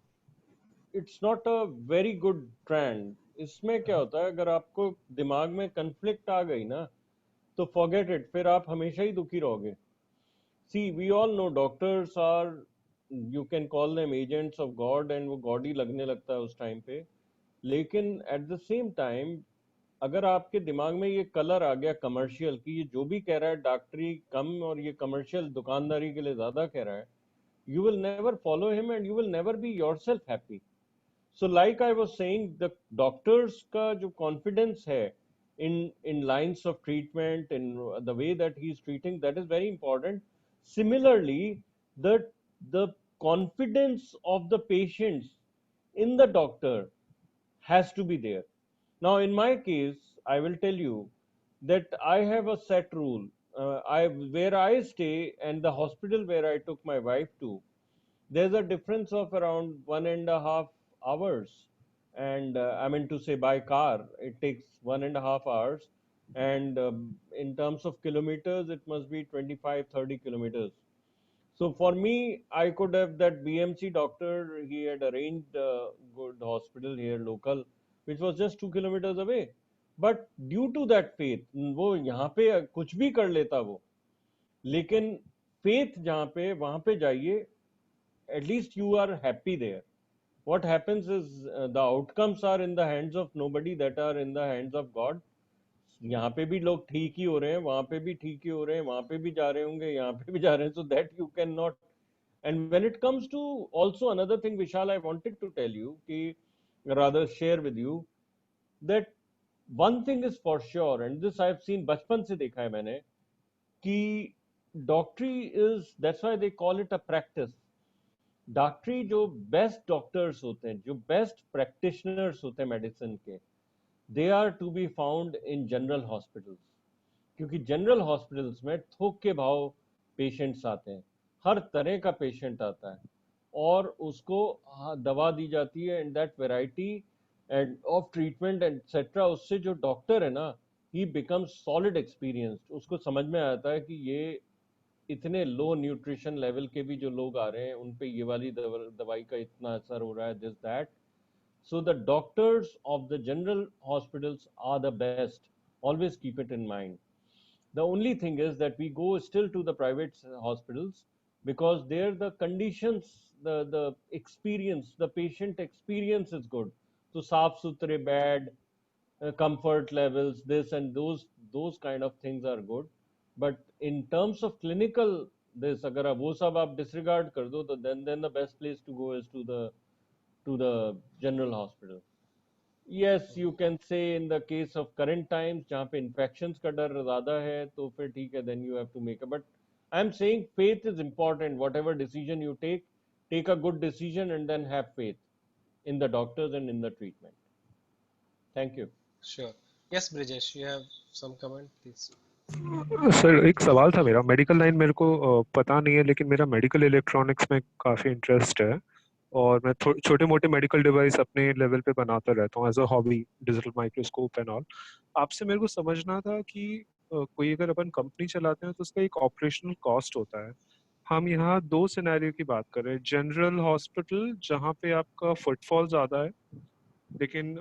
it's not a very good trend. इसमें क्या होता है, अगर आपको दिमाग में कन्फ्लिक्ट आ गई ना तो फॉरगेट इट, फिर आप हमेशा ही दुखी रहोगे. See, we all know doctors are, you can call them agents of God, and वो God ही लगने लगता है उस टाइम पे. लेकिन at the same time, अगर आपके दिमाग में ये कलर आ गया कमर्शियल कि ये जो भी कह रहा है डॉक्टरी कम और ये कमर्शियल दुकानदारी के लिए ज्यादा कह रहा है, you will never follow him and you will never be yourself happy. So like I was saying, the doctors का जो confidence है in lines of treatment, in the way that he is treating, that is very important. Similarly, the confidence of the patients in the doctor has to be there. Now, in my case, I will tell you that I have a set rule. Where I stay and the hospital where I took my wife to, there's a difference of around 1.5 hours. And I mean to say by car, it takes 1.5 hours. And in terms of kilometers, it must be 25, 30 kilometers. So for me, I could have that BMC doctor, he had arranged a good hospital here local, which was just 2 kilometers away. But due to that faith, वो यहाँ पे कुछ भी कर लेता वो, लेकिन faith जहाँ पे वहाँ पे जाइए, at least you are happy there. What happens is the outcomes are in the hands of nobody, that are in the hands of God. यहाँ पे भी लोग ठीक ही हो रहे हैं, वहाँ पे भी ठीक ही हो रहे हैं, वहाँ पे भी जा रहे होंगे, यहाँ पे भी जा रहे हैं, so that you cannot. And when it comes to also another thing, Vishal, I wanted to tell you, कि rather share with you, that one thing is for sure, and this I've seen बचपन से देखा है मैंने, कि doctory is, that's why they call it a practice. डॉक्टरी जो best doctors होते हैं, जो बेस्ट प्रैक्टिशनर्स होते हैं मेडिसिन के, they are to be found in general hospitals. क्योंकि जनरल हॉस्पिटल्स में थोक के भाव पेशेंट्स आते हैं, हर तरह का पेशेंट आता है और उसको दवा दी जाती है, and that variety end of treatment etcetera, उससे जो डॉक्टर है ना, ही बिकम्स सॉलिड एक्सपीरियंस्ड. उसको समझ में आता है कि ये इतने लो न्यूट्रिशन लेवल के भी जो लोग आ रहे हैं उन पे ये वाली दवाई का इतना असर हो रहा है, this that. So the doctors of the general hospitals are the best, always keep it in mind. The only thing is that we go still to the private hospitals because there the conditions, the experience, the patient experience is good. So saaf suthre bed, comfort levels, this and those kind of things are good. But in terms of clinical this, अगर आप वो सब आप disregard कर दो, तो then the best place to go is to the general hospital. Yes, you can say in the case of current times जहाँ पे infections का डर ज़्यादा है, तो फिर ठीक है, then you have to make a. But I'm saying faith is important. Whatever decision you take a good decision and then have faith in the doctors and in the treatment. Thank you. Sure. Yes, Brijesh, you have some comment, please. Sir एक सवाल था मेरा. Medical line मेरे को पता नहीं है, लेकिन मेरा मेडिकल इलेक्ट्रॉनिक्स में काफ़ी इंटरेस्ट है और मैं छोटे मोटे मेडिकल डिवाइस अपने लेवल पे बनाता रहता हूँ as a hobby, digital microscope and all. आपसे मेरे को समझना था कि कोई अगर अपन कंपनी चलाते हैं तो उसका एक ऑपरेशनल कॉस्ट होता है. हम यहाँ दो सिनेरियो की बात कर रहे हैं. जनरल हॉस्पिटल जहाँ पे आपका फुटफॉल ज़्यादा है लेकिन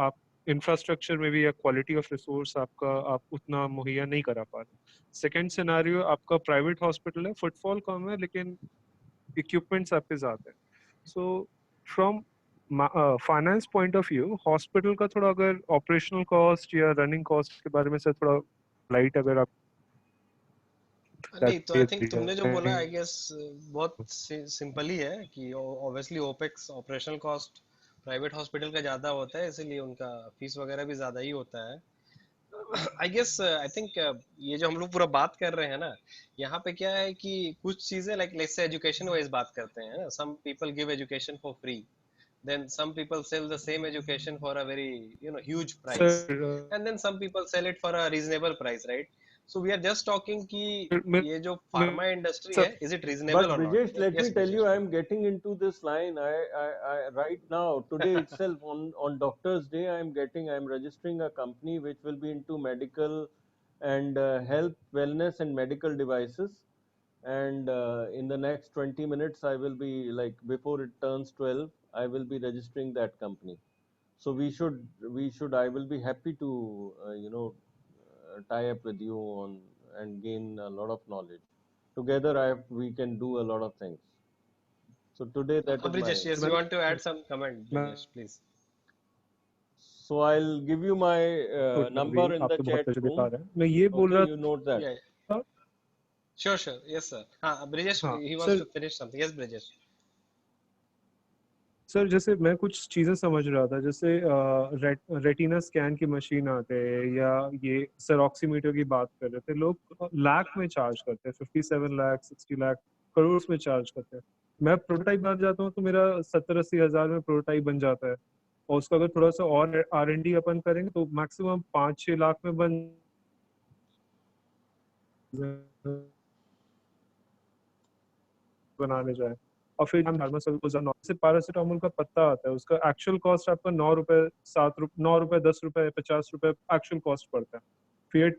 आप इंफ्रास्ट्रक्चर में भी या क्वालिटी ऑफ रिसोर्स आपका आप उतना मुहैया नहीं करा पा रहे. सेकेंड सिनेरियो आपका प्राइवेट हॉस्पिटल है, फुटफॉल कम है लेकिन इक्विपमेंट्स आपके ज़्यादा है. So from finance point of view hospital का थोड़ा अगर ऑपरेशनल कॉस्ट या रनिंग कॉस्ट के बारे में से थोड़ा लाइट अगर आप नहीं तो आई थिंक तुमने जो बोला आई गेस बहुत सिंपल ही है कि obviously opex operational cost private hospital का ज्यादा होता है, इसीलिए उनका फीस वगैरह भी ज्यादा ही होता है. आई गेस आई थिंक ये जो हम लोग पूरा बात कर रहे हैं ना, यहाँ पे क्या है कि कुछ चीजें like let's say education wise बात करते हैं ना, some people give education for free, then some people sell the same education for a very huge price, and then some people sell it for a reasonable price, right? So we are just talking ki ye jo pharma industry hai, is it reasonable or Brijesh, not? let me tell you, I am getting into this line. I right now today itself on Doctors Day, I am registering a company which will be into medical and health, wellness, and medical devices. And in the next 20 minutes, I will be like before it turns 12. I will be registering that company. So we should. I will be happy to tie up with you on and gain a lot of knowledge. together we can do a lot of things. So today that is my. Brijesh, yes, you want to add some comment, Brijesh, please. So I'll give you my number in the chat room. मैं ये बोल रहा you note that. Yeah. Sure, yes sir. Brijesh, he wants to finish something. Yes, Brijesh. Sir जैसे मैं कुछ चीजें समझ रहा था, जैसे रेटिना स्कैन की मशीन आते हैं या ये सर ऑक्सीमीटर की बात कर रहे थे, लोग लाख में चार्ज करते हैं, 57 लाख 60 लाख करोड़ में चार्ज करते हैं। मैं प्रोटोटाइप बन जाता हूँ तो मेरा 70-80 हजार में प्रोटोटाइप बन जाता है, और उसका अगर थोड़ा सा और R&D अपन करेंगे तो मैक्सिमम 5-6 लाख में बन बनाने जाए। और फिर हम से पैरासिटामोल का पत्ता आता है, उसका एक्चुअल कॉस्ट आपका 9 रुपए 7 रुपए 9 रुपए 10 रुपए 50 रुपए एक्चुअल कॉस्ट पड़ता है। फिर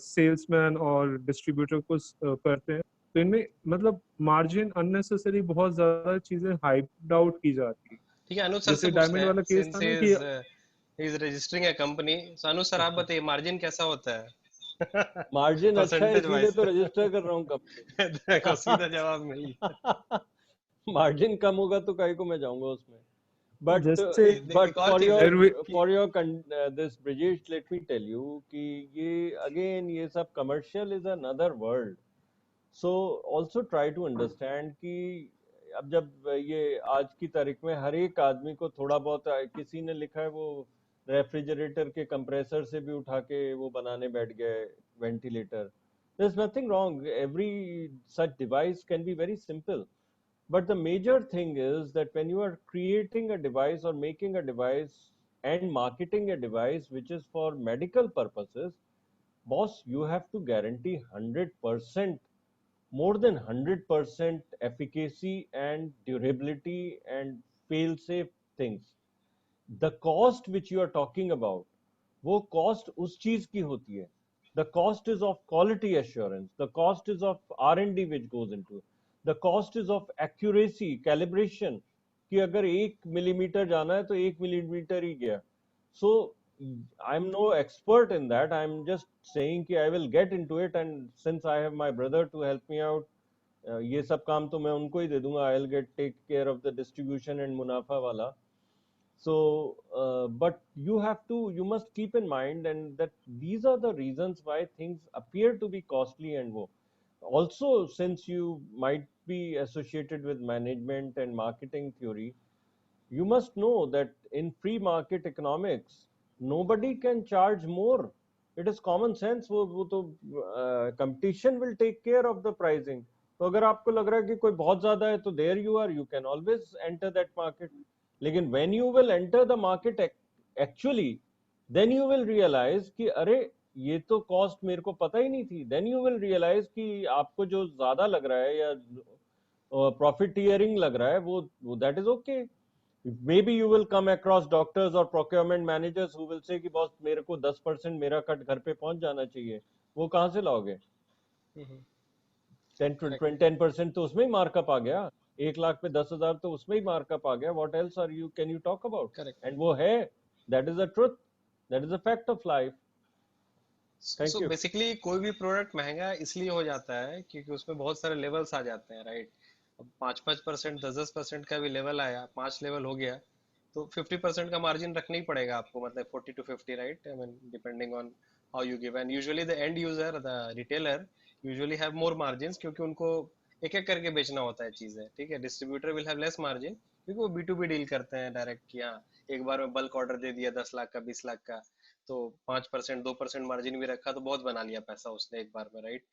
सेल्समैन और डिस्ट्रीब्यूटर को करते हैं, तो इनमें मतलब मार्जिन अननेसेसरी बहुत ज्यादा चीजें हाइप्ड आउट की जाती है। ठीक है, अनुज सर से डायमंड वाला केस था ना कि he is registering a company, so Anuj sir आप बताइए मार्जिन कैसा होता है? मार्जिन अच्छा है इसलिए तो रजिस्टर कर रहा हूँ कंपनी। देखो सीधा जवाब मिल गया। मार्जिन कम होगा तो काहे को मैं जाऊंगा उसमें। But for your this Brijesh, let me tell you कि ये again ये सब commercial is another world. So also try to understand कि अब जब ये आज की तारीख में हर एक आदमी को थोड़ा बहुत, किसी ने लिखा है वो रेफ्रिजरेटर के कंप्रेसर से भी उठा के वो बनाने बैठ गए ventilator. There's nothing wrong. Every such device can be very simple. But the major thing is that when you are creating a device or making a device and marketing a device which is for medical purposes, boss, you have to guarantee 100%, more than 100% efficacy and durability and fail-safe things. The cost which you are talking about, वो cost उस चीज की होती है. The cost is of quality assurance. The cost is of R&D which goes into it. The cost is of accuracy, calibration. कि अगर 1 millimetre जाना है तो 1 मिलीमीटर ही गया. So I'm no expert in that. I'm just saying कि I will get into it, and since I have my brother to help me out, ये सब काम तो मैं उनको ही दे दूंगा. I'll take care of the distribution and मुनाफा वाला. So, but you must keep in mind and that these are the reasons why things appear to be costly and wo. Also, since you might be associated with management and marketing theory, you must know that in free market economics, nobody can charge more. It is common sense. वो तो competition will take care of the pricing. तो अगर आपको लग रहा है कि कोई बहुत ज्यादा है तो there you are, you can always enter that market. लेकिन when you will enter the market actually, then you will realize कि अरे ये तो cost मेरे को पता ही नहीं थी. Then you will realize कि आपको जो ज्यादा लग रहा है या profiteering लग रहा है वो that is okay. Maybe you will come across doctors or procurement managers who will say कि boss मेरे को 10% मेरा कट घर पे पहुंच जाना चाहिए. वो कहाँ से लाओगे? 10% तो उसमें ही मार्कअप आ गया. 1 लाख पे 10,000 तो उसमें ही मार्कअप आ गया. What else can you talk about? Correct. And वो है, that is the truth, that is the fact of life. Thank you. Basically कोई भी प्रोडक्ट महंगा इसलिए हो जाता है क्योंकि उसमें बहुत सारे लेवल्स आ जाते हैं, राइट? अब 5% 10% का भी लेवल आया, 5 लेवल हो गया तो 50% का मार्जिन रखना ही पड़ेगा आपको, मतलब 40 to 50, right? I mean depending on how you give, and usually the end user, the retailer usually have more margins क्योंकि उनको एक एक करके बेचना होता है चीजें, ठीक है? Distributor will have less margin क्योंकि वो B2B डील करते हैं डायरेक्ट कि हाँ एक बार में बल्क ऑर्डर दे दिया 10 लाख का 20 लाख का तो 5% 2% मार्जिन भी रखा तो बहुत बना लिया पैसा उसने एक बार में, राइट?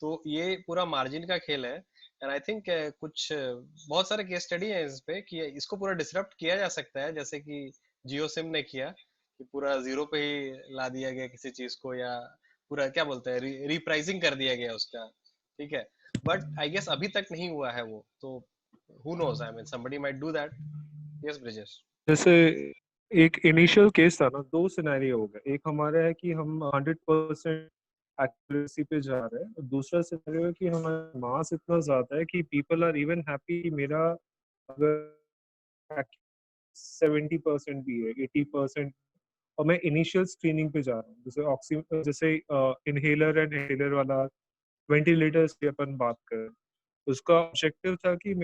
तो ये पूरा मार्जिन का खेल है. एंड आई थिंक कुछ बहुत सारे केस स्टडी है इस पे कि इसको पूरा डिसरप्ट किया जा सकता है, जैसे कि जियो सिम ने किया कि पूरा जीरो पे ही ला दिया गया किसी चीज को, या पूरा क्या बोलते हैं रीप्राइसिंग कर दिया गया उसका, ठीक है? बट आई गेस अभी तक नहीं हुआ है वो, तो who knows, I mean somebody might do that. Yes, Brijesh. जैसे एक इनिशियल केस था ना, 2 सिनेरियो हो गए. एक हमारा है कि हम 100% एक्यूरेसी पे जा रहे हैं, और दूसरा सिनेरियो है कि हमारा मास इतना ज्यादा है कि पीपल आर इवन हैप्पी मेरा अगर 70% भी है 80%, और मैं इनिशियल स्क्रीनिंग पे जा रहा हूँ. जैसे इनहेलर एंड इनहेलर वाला वेंटिलेटर्स की अपन बात करें, उसका ऑब्जेक्टिव था कि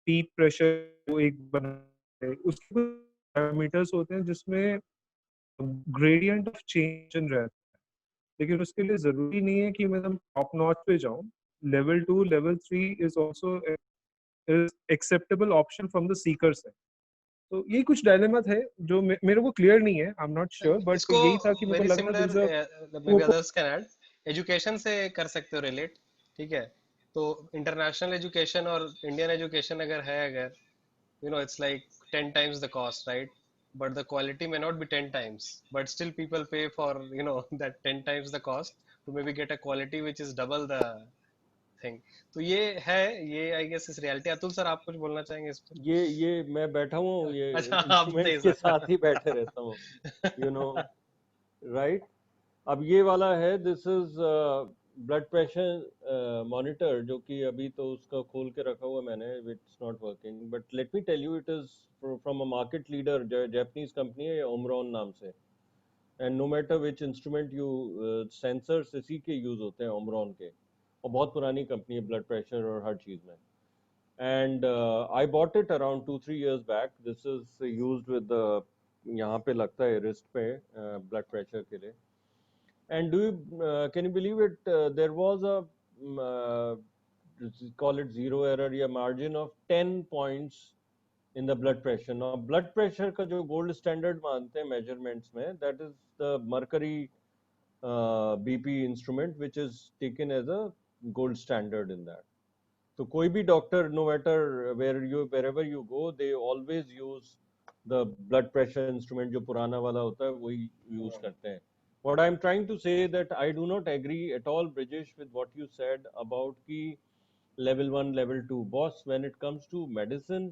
पीक प्रेशर को एक बनाए, उसके कुछ पैरामीटर्स होते हैं जिसमें ग्रेडियंट ऑफ चेंज रहता है, लेकिन उसके लिए जरूरी नहीं है कि मैं टॉप नॉच पे जाऊं. Level 2 level 3 is also acceptable option from the seekers है. तो ये कुछ डायलेमा थे जो मेरे को क्लियर नहीं है, I am not sure, but इसको यही था कि मेरे को वेरी लगा similar, there is may be others can add, education से कर सकते हो रिलेट. ठीक है, तो इंटरनेशनल एजुकेशन और इंडियन एजुकेशन अगर है, अगर you know it's like 10 times the cost, right? But the quality may not be 10 times, but still people pay for, you know, that 10 times the cost to maybe get a quality which is double the thing. तो ये है, ये I guess इस reality. Atul sir आप कुछ बोलना चाहेंगे इस पे? ये मैं बैठा हूँ, ये अच्छा, आप इंस्ट्रूमेंट थे के सर. साथ ही बैठे रहता हूँ, यू नो, राइट. अब ये वाला है, this is blood pressure monitor, जो कि अभी तो उसका खोल के रखा हुआ मैंने, it's not working, but let me tell you, it is from a market leader, Japanese company है ओमरॉन नाम से. And no matter which instrument you, sensors इसी के यूज होते हैं ओमरॉन के, और बहुत पुरानी कंपनी है ब्लड प्रेशर और हर चीज में. And I bought it around 2-3 years back. This is used with the, यहाँ पे लगता है wrist पे blood pressure के लिए. And do you can you believe it? There was a call it zero error या margin of 10 points in the blood pressure. Now blood pressure का जो gold standard मानते हैं measurements में, that is the mercury BP instrument which is taken as a gold standard in that. तो कोई भी doctor, no matter wherever you go, they always use the blood pressure instrument जो पुराना वाला होता है वही यूज करते हैं. What I'm trying to say that I do not agree at all, Brijesh, with what you said about कि level 1, level 2. Boss, when it comes to medicine,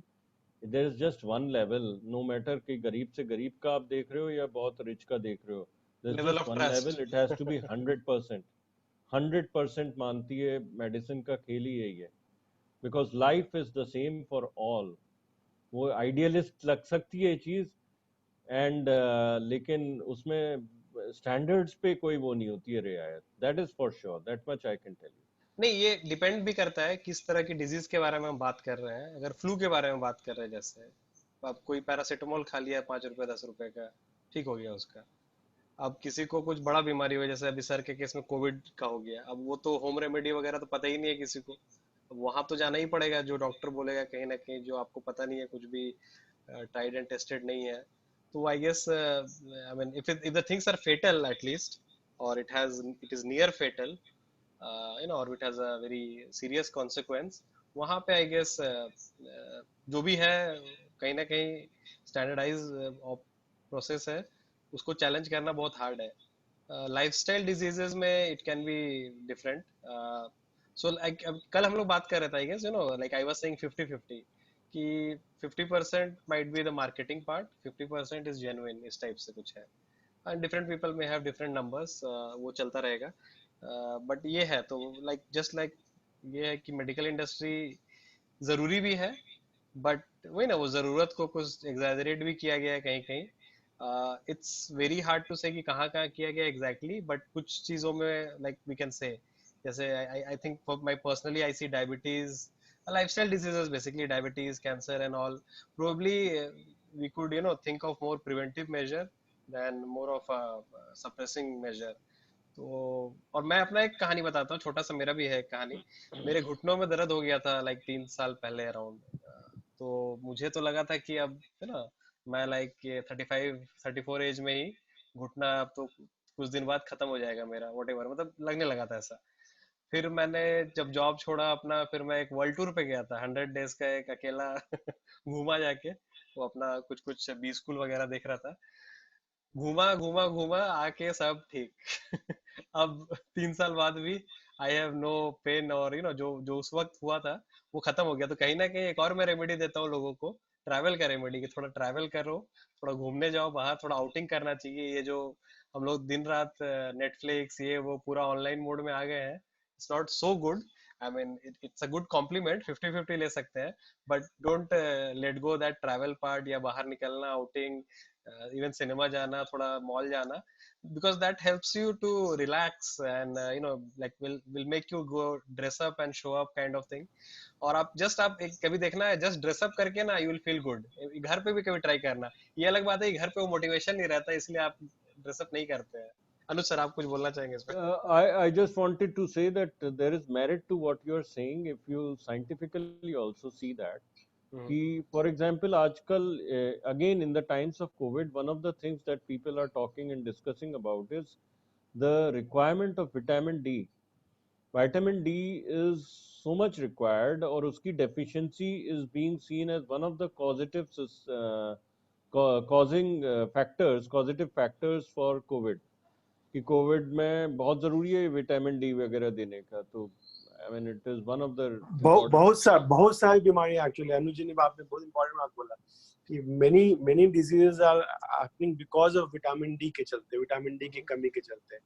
there is just one level. No matter कि गरीब से गरीब का आप देख रहे हो या बहुत रिच का देख रहे हो, there's Level just of one trust. level. It has to be 100%. 100% मानती है मेडिसिन का खेल ही यही है. Because life is the same for all. वो आइडियलिस्ट लग सकती है चीज, एंड लेकिन उसमें स्टैंडर्ड्स पे कोई वो नहीं होती है रियायत. That is for sure, that much I can tell you. नहीं, ये डिपेंड भी करता है किस तरह की डिजीज के बारे में हम बात कर रहे हैं. अगर फ्लू के बारे में बात कर रहे हैं, जैसे आप कोई पैरासिटामोल खा लिया 5 रुपए 10 रुपए का, ठीक हो गया उसका. अब किसी को कुछ बड़ा बीमारी हो, जैसे अभी सर के केस में कोविड का हो गया, अब वो तो होम रेमेडी वगैरह तो पता ही नहीं है किसी को. वहां तो जाना ही पड़ेगा, जो डॉक्टर बोलेगा कहीं ना कहीं, जो आपको पता नहीं है, कुछ भी ट्राइड एंड टेस्टेड नहीं है. तो I guess, I mean, if the things are fatal at least, और it is near fatal, you know, or it has a very serious consequence, वहां पे आई गेस जो भी है कहीं ना कहीं स्टैंडर्डाइज प्रोसेस है, उसको चैलेंज करना बहुत हार्ड है. लाइफस्टाइल डिजीजेस में it can be different. So like कल हम लोग बात कर रहे थे, I guess, you know, like I was saying 50-50, कि 50% might be the marketing part, 50% is genuine, इस टाइप से कुछ है. एंड डिफरेंट पीपल में हैव डिफरेंट नंबर्स, वो चलता रहेगा. बट ये है तो लाइक जस्ट लाइक ये है कि मेडिकल इंडस्ट्री जरूरी भी है, बट वही ना, वो जरूरत को कुछ एग्जैजरेट भी किया गया है कहीं कहीं. इट्स वेरी हार्ड टू से कि कहाँ कहाँ किया गया एग्जैक्टली, बट कुछ चीजों में लाइक वी कैन से, जैसे I think for my personally I see diabetes, lifestyle diseases basically, diabetes, cancer and all, probably we could, you know, think of more preventive measure than more of a suppressing measure. तो और मैं अपना एक कहानी बताता हूँ, छोटा सा मेरा भी है एक कहानी. मेरे घुटनों में दर्द हो गया था लाइक 3 साल पहले अराउंड. तो मुझे तो लगा था कि अब, है ना, मैं लाइक 35-34 एज में ही घुटना अब तो कुछ दिन बाद खत्म हो जाएगा मेरा, व्हाटएवर, मतलब लगने लगा था ऐसा. फिर मैंने जब जॉब छोड़ा अपना, फिर मैं एक वर्ल्ड टूर पे गया था, 100 डेज का, एक अकेला घूमा जाके, वो अपना कुछ कुछ बी स्कूल वगैरह देख रहा था. घूमा घूमा घूमा आके सब ठीक. अब 3 साल बाद भी आई हैव नो पेन, और यू नो जो जो उस वक्त हुआ था वो खत्म हो गया. तो कहीं ना कहीं एक और मैं रेमेडी देता हूँ लोगों को, ट्रैवल का रेमेडी, कि थोड़ा ट्रैवल करो, थोड़ा घूमने जाओ बाहर, थोड़ा आउटिंग करना चाहिए. ये जो हम लोग दिन रात नेटफ्लिक्स ये वो पूरा ऑनलाइन मोड में आ गए हैं, it's not so good. I mean it's a good compliment, 50-50 ले सकते हैं, but don't let go that travel part, या बाहर निकलना, आउटिंग, इवन सिनेमा जाना, थोड़ा मॉल जाना, because that helps you to relax and like will make you go dress up and show up kind of thing. और आप एक कभी देखना है, जस्ट ड्रेस अप करके ना यू विल फील गुड। घर पे भी कभी ट्राई करना। ये अलग बात है कि घर पे वो मोटिवेशन नहीं रहता, इसलिए आप ड्रेस अप नहीं करते हैं। अनुज सर, आप कुछ बोलना चाहेंगे इस पे? I just wanted to say that there is merit to what you are saying if you scientifically also see that. For example, आजकल again in the times of COVID, one of the things that people are talking and discussing about is the requirement of vitamin D. Vitamin D is so much required, और उसकी deficiency is being seen as one of the causative factors for COVID. कि Covid में बहुत जरूरी है vitamin D वगैरह देने का, तो I mean it is one of the बहुत सारी बीमारियां एक्चुअली अनुज जी ने आपने बहुत इंपॉर्टेंट बात बोला कि many diseases are happening because of vitamin D के चलते, विटामिन डी की कमी के चलते।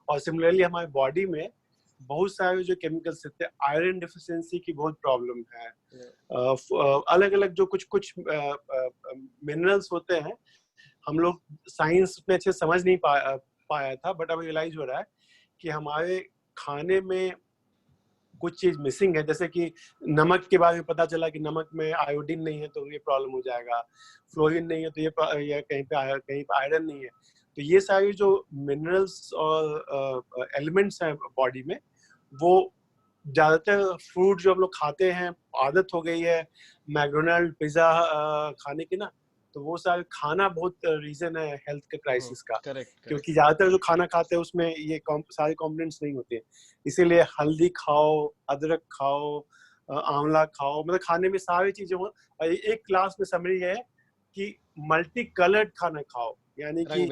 और सिमिलरली हमारी बॉडी में बहुत सारे जो केमिकल्स होते हैं, आयरन डिफिशियंसी की बहुत प्रॉब्लम है। अलग अलग जो कुछ मिनरल्स होते हैं, हम लोग साइंस में अच्छे समझ नहीं पाया था, बट अब रियलाइज हो रहा है कि हमारे खाने में कुछ चीज मिसिंग है। जैसे कि नमक के बारे में पता चला कि नमक में आयोडीन नहीं है तो ये प्रॉब्लम हो जाएगा, फ्लोरीन नहीं है तो ये कहीं पे आयरन नहीं है। तो ये सारी जो मिनरल्स और एलिमेंट्स हैं बॉडी में, वो ज्यादातर फ्रूट जो हम लोग खाते हैं, आदत हो गई है मैकडोनल्ड पिज्जा खाने की ना, तो वो सारे खाना बहुत रीजन है हेल्थ के क्राइसिस का। क्योंकि ज्यादातर जो खाना खाते हैं उसमें ये सारे कंपोनेंट्स नहीं होते हैं। इसीलिए हल्दी खाओ, अदरक खाओ, आंवला खाओ, मतलब खाने में सारी चीजें हो। एक क्लास में समरी है कि मल्टी कलर्ड खाना खाओ, यानी कि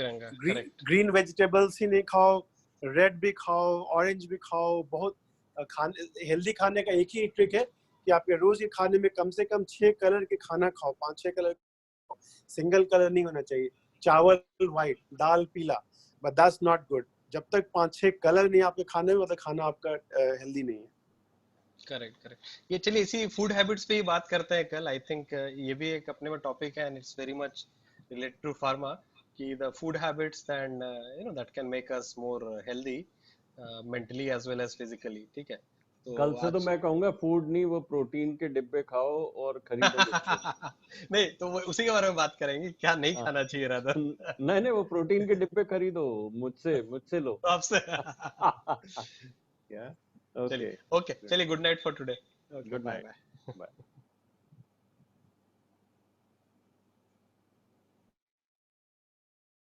ग्रीन वेजिटेबल्स ही नहीं खाओ, रेड भी खाओ, ऑरेंज भी खाओ। बहुत हेल्दी खाने का एक ही ट्रिक है कि आपके रोज के खाने में कम से कम 6 कलर के खाना खाओ, 5-6 कलर। सिंगल कलर नहीं होना चाहिए, चावल व्हाइट, दाल पीला, बट दैट्स नॉट गुड। जब तक 5-6 कलर नहीं आपके खाने में, मतलब खाना आपका हेल्दी नहीं है। करेक्ट। ये चलिए इसी फूड हैबिट्स पे ही बात करते हैं कल। आई थिंक ये भी एक अपने में टॉपिक है and it's very much related to pharma, कि the food habits and that can make us more healthy mentally as well as physically. ठीक है, तो कल से तो मैं कहूंगा फूड नहीं, वो प्रोटीन के डिब्बे खाओ और खरीदो नहीं तो वो उसी के बारे में बात करेंगे, क्या नहीं खाना चाहिए रादर। नहीं वो प्रोटीन के डिब्बे खरीदो, मुझसे लो आपसे। क्या? ओके, चलिए good night for today. Good night, bye.